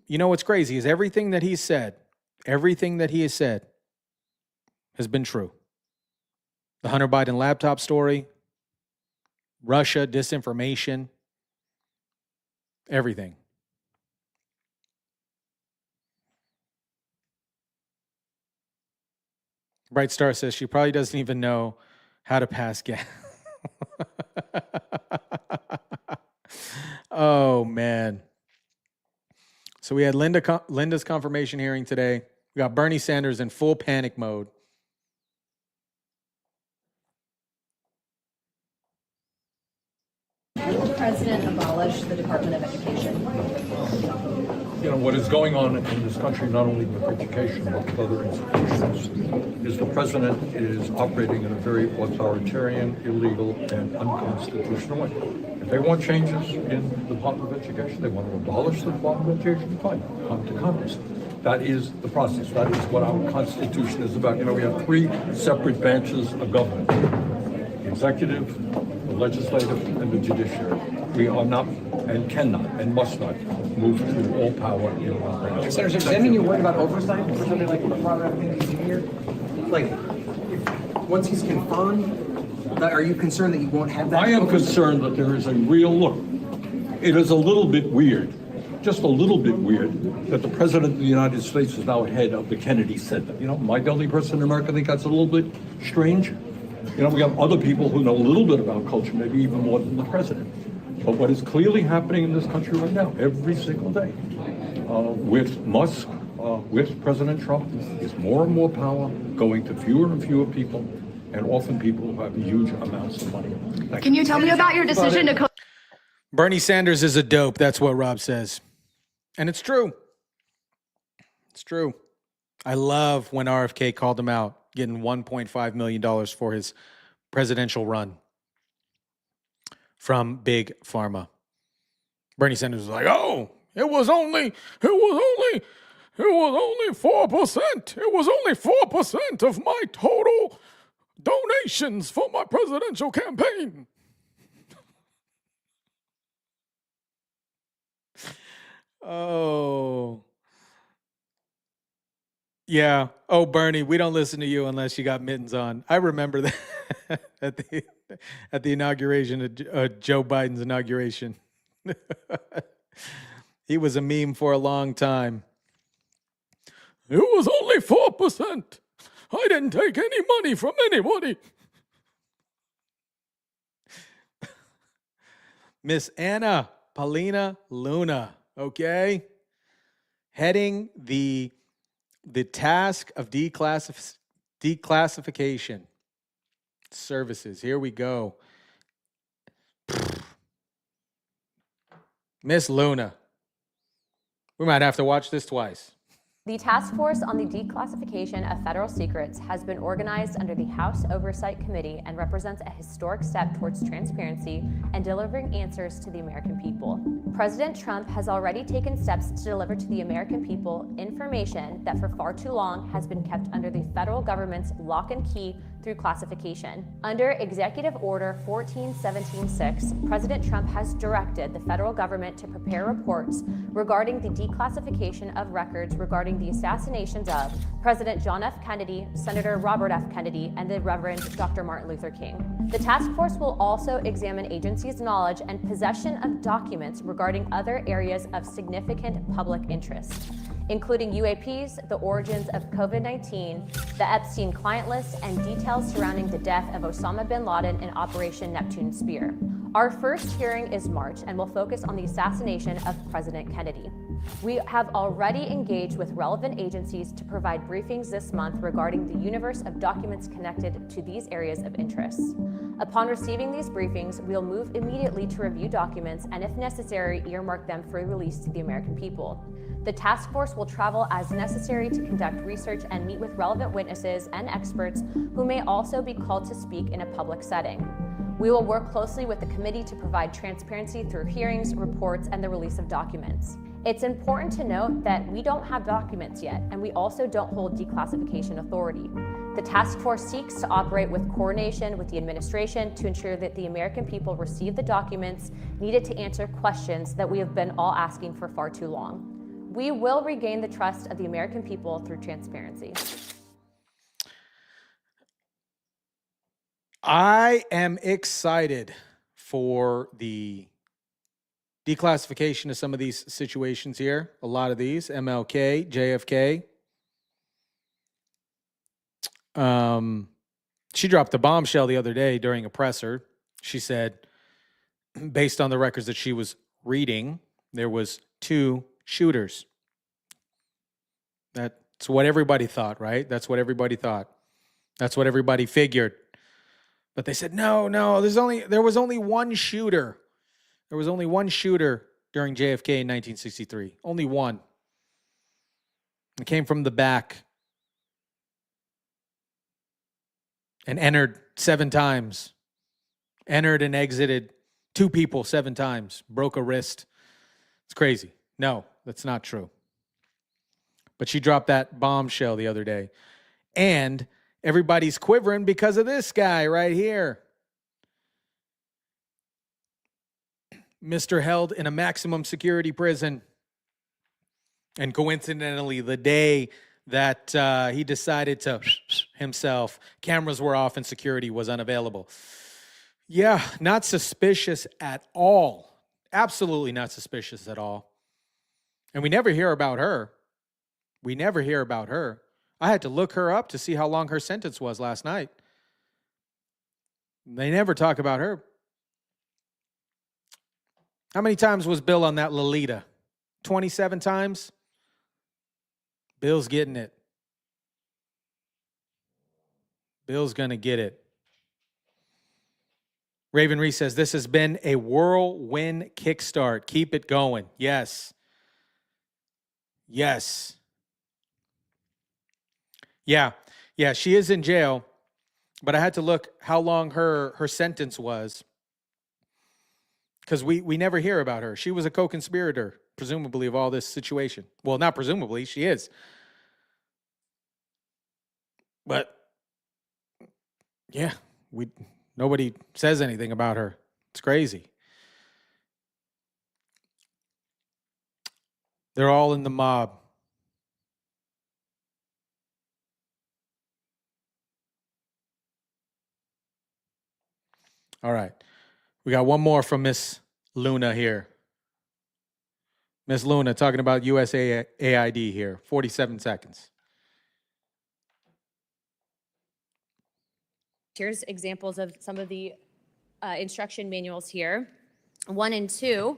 You know what's crazy is everything that he has said has been true. The Hunter Biden laptop story, Russia, disinformation, everything. Bright Star says she probably doesn't even know how to pass gas. Oh, man. So we had Linda's confirmation hearing today. We got Bernie Sanders in full panic mode. abolish the Department of Education? You know, what is going on in this country, not only with education, but with other institutions, is the president is operating in a very authoritarian, illegal, and unconstitutional way. If they want changes in the Department of Education, they want to abolish the Department of Education, fine, come to Congress. That is the process. That is what our Constitution is about. You know, we have three separate branches of government: the executive, the legislative, and the judiciary. We are not, and cannot, and must not move to all power in one branch. Senator, does that mean you're worried about oversight for something like the fraud application here? Like, once he's confirmed, are you concerned that you won't have that? I am concerned that there is a real look. It is a little bit weird, just a little bit weird, that the President of the United States is now head of the Kennedy Center. You know, my only person in America think that's a little bit strange. You know, we have other people who know a little bit about culture, maybe even more than the President. But what is clearly happening in this country right now, every single day, with Musk, with President Trump, is more and more power going to fewer and fewer people, and often people who have huge amounts of money. Can you tell me about your decision to Bernie Sanders is a dope. That's what Rob says. And it's true. It's true. I love when RFK called him out, getting $1.5 million for his presidential run from Big Pharma. Bernie Sanders was like, "Oh, it was only 4%. It was only 4% of my total donations for my presidential campaign." Oh. Yeah. Oh, Bernie, we don't listen to you unless you got mittens on. I remember that at the inauguration of Joe Biden's inauguration. He was a meme for a long time. It was only 4%. I didn't take any money from anybody. Miss Anna Paulina Luna, okay? Heading the task of declassification services. Here we go. Miss Luna. We might have to watch this twice. The task force on the declassification of federal secrets has been organized under the House Oversight Committee and represents a historic step towards transparency and delivering answers to the American people. President Trump has already taken steps to deliver to the American people information that for far too long has been kept under the federal government's lock and key through classification. Under Executive Order 14176, President Trump has directed the federal government to prepare reports regarding the declassification of records regarding the assassinations of President John F. Kennedy, Senator Robert F. Kennedy, and the Reverend Dr. Martin Luther King. The task force will also examine agencies' knowledge and possession of documents regarding other areas of significant public interest, including UAPs, the origins of COVID-19, the Epstein client list, and details surrounding the death of Osama bin Laden in Operation Neptune Spear. Our first hearing is March and will focus on the assassination of President Kennedy. We have already engaged with relevant agencies to provide briefings this month regarding the universe of documents connected to these areas of interest. Upon receiving these briefings, we'll move immediately to review documents and, if necessary, earmark them for release to the American people. The task force will travel as necessary to conduct research and meet with relevant witnesses and experts who may also be called to speak in a public setting. We will work closely with the committee to provide transparency through hearings, reports, and the release of documents. It's important to note that we don't have documents yet, and we also don't hold declassification authority. The task force seeks to operate with coordination with the administration to ensure that the American people receive the documents needed to answer questions that we have been all asking for far too long. We will regain the trust of the American people through transparency. I am excited for the declassification of some of these situations here. A lot of these, MLK, JFK. She dropped a bombshell the other day during a presser. She said, based on the records that she was reading, there was 2 shooters. That's what everybody thought, right? That's what everybody thought. That's what everybody figured. But they said, no, there was only one shooter. There was only one shooter during JFK in 1963. Only one. It came from the back and entered 7 times. Entered and exited 2 people 7 times. Broke a wrist. It's crazy. No, that's not true. But she dropped that bombshell the other day. And everybody's quivering because of this guy right here. Mr. held in a maximum security prison. And coincidentally, the day that he decided to himself, cameras were off and security was unavailable. Yeah, not suspicious at all. Absolutely not suspicious at all. And we never hear about her. We never hear about her. I had to look her up to see how long her sentence was last night. They never talk about her. How many times was Bill on that Lolita? 27 times? Bill's getting it. Bill's going to get it. Raven Reese says, this has been a whirlwind kickstart. Keep it going. Yes. Yes. Yeah, she is in jail, but I had to look how long her sentence was because we never hear about her. She was a co-conspirator, presumably, of all this situation. Well, not presumably, she is. But, yeah, nobody says anything about her. It's crazy. They're all in the mob. All right. We got one more from Miss Luna here. Miss Luna talking about USAID here. 47 seconds. Here's examples of some of the instruction manuals here. 1 and 2,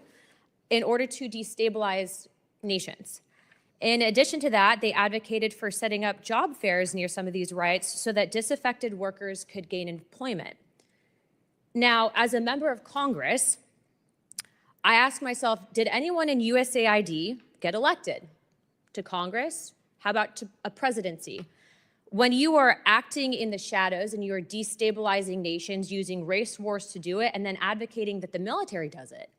in order to destabilize nations. In addition to that, they advocated for setting up job fairs near some of these rights so that disaffected workers could gain employment. Now, as a member of Congress, I ask myself, did anyone in USAID get elected to Congress? How about to a presidency? When you are acting in the shadows and you are destabilizing nations using race wars to do it and then advocating that the military does it,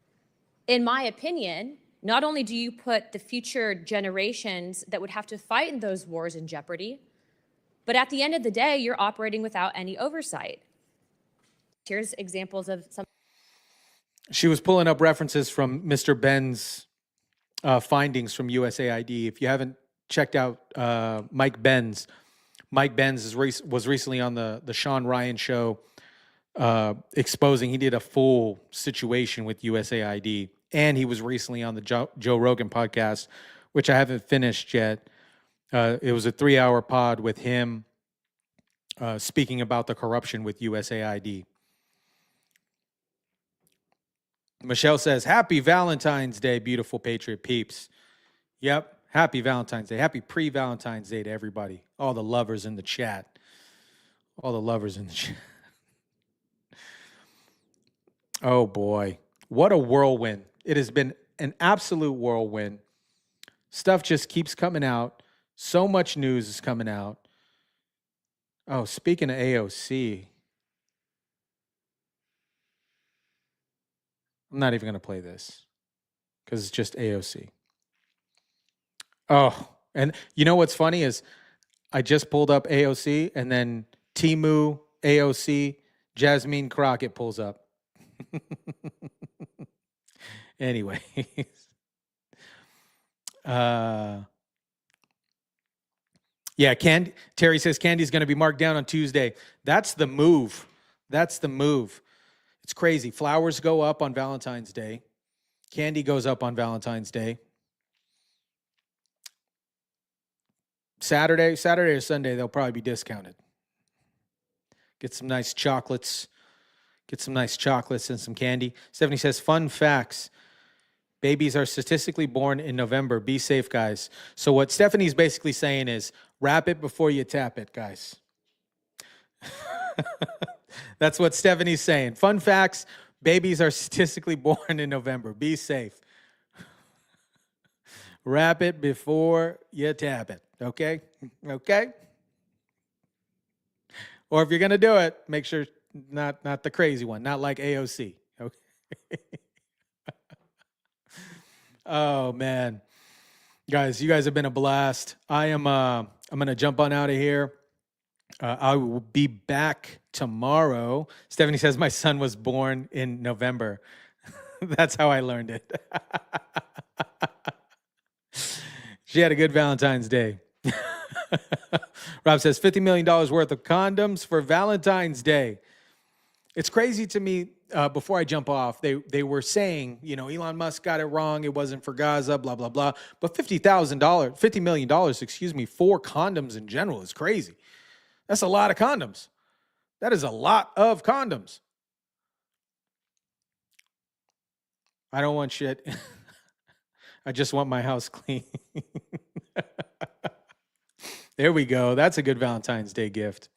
in my opinion, not only do you put the future generations that would have to fight in those wars in jeopardy, but at the end of the day, you're operating without any oversight. Here's examples of some. She was pulling up references from Mr. Ben's findings from USAID. If you haven't checked out Mike Benz was recently on the Sean Ryan show exposing, he did a full situation with USAID. And he was recently on the Joe Rogan podcast, which I haven't finished yet. It was a 3-hour pod with him speaking about the corruption with USAID. Michelle says, happy Valentine's Day, beautiful Patriot peeps. Yep, happy Valentine's Day. Happy pre-Valentine's Day to everybody. All the lovers in the chat. All the lovers in the chat. Oh, boy. What a whirlwind. It has been an absolute whirlwind. Stuff just keeps coming out. So much news is coming out. Oh, speaking of AOC, I'm not even going to play this because it's just AOC. Oh, and you know what's funny is I just pulled up AOC and then Timu, AOC, Jasmine Crockett pulls up. Anyways. Yeah, Terry says Candy's going to be marked down on Tuesday. That's the move. That's the move. It's crazy. Flowers go up on Valentine's Day. Candy goes up on Valentine's Day. Saturday or Sunday, they'll probably be discounted. Get some nice chocolates. Get some nice chocolates and some candy. Stephanie says, fun facts. Babies are statistically born in November. Be safe, guys. So what Stephanie's basically saying is, wrap it before you tap it, guys. That's what Stephanie's saying. Fun facts. Babies are statistically born in November. Be safe. Wrap it before you tap it. Okay? Okay? Or if you're going to do it, make sure not the crazy one, not like AOC. Okay? Oh, man. Guys, you guys have been a blast. I'm going to jump on out of here. I will be back tomorrow. Stephanie says my son was born in November. That's how I learned it. She had a good Valentine's Day. Rob says $50 million worth of condoms for Valentine's Day. It's crazy to me. Before I jump off, they were saying, Elon Musk got it wrong. It wasn't for Gaza, blah, blah, blah. But $50 million, for condoms in general is crazy. That's a lot of condoms. That is a lot of condoms. I don't want shit. I just want my house clean. There we go. That's a good Valentine's Day gift.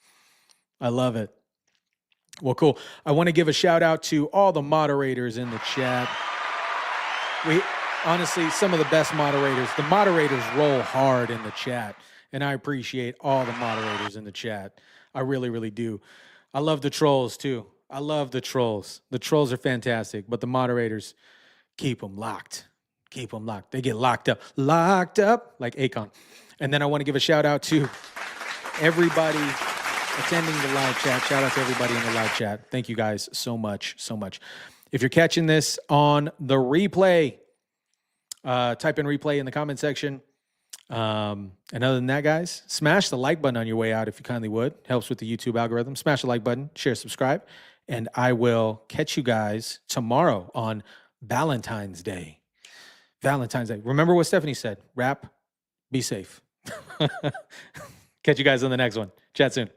I love it. Well, cool. I want to give a shout out to all the moderators in the chat. We honestly, some of the best moderators. The moderators roll hard in the chat, and I appreciate all the moderators in the chat. I really, really do. I love the trolls too. I love the trolls. The trolls are fantastic, but the moderators, keep them locked. Keep them locked. They get locked up like Akon. And then I want to give a shout out to everybody attending the live chat. Shout out to everybody in the live chat. Thank you guys so much, so much. If you're catching this on the replay, type in replay in the comment section. And other than that, guys, smash the like button on your way out if you kindly would. Helps with the YouTube algorithm. Smash the like button, share, subscribe. And I will catch you guys tomorrow on Valentine's Day. Valentine's Day. Remember what Stephanie said. Rap, be safe. Catch you guys on the next one. Chat soon.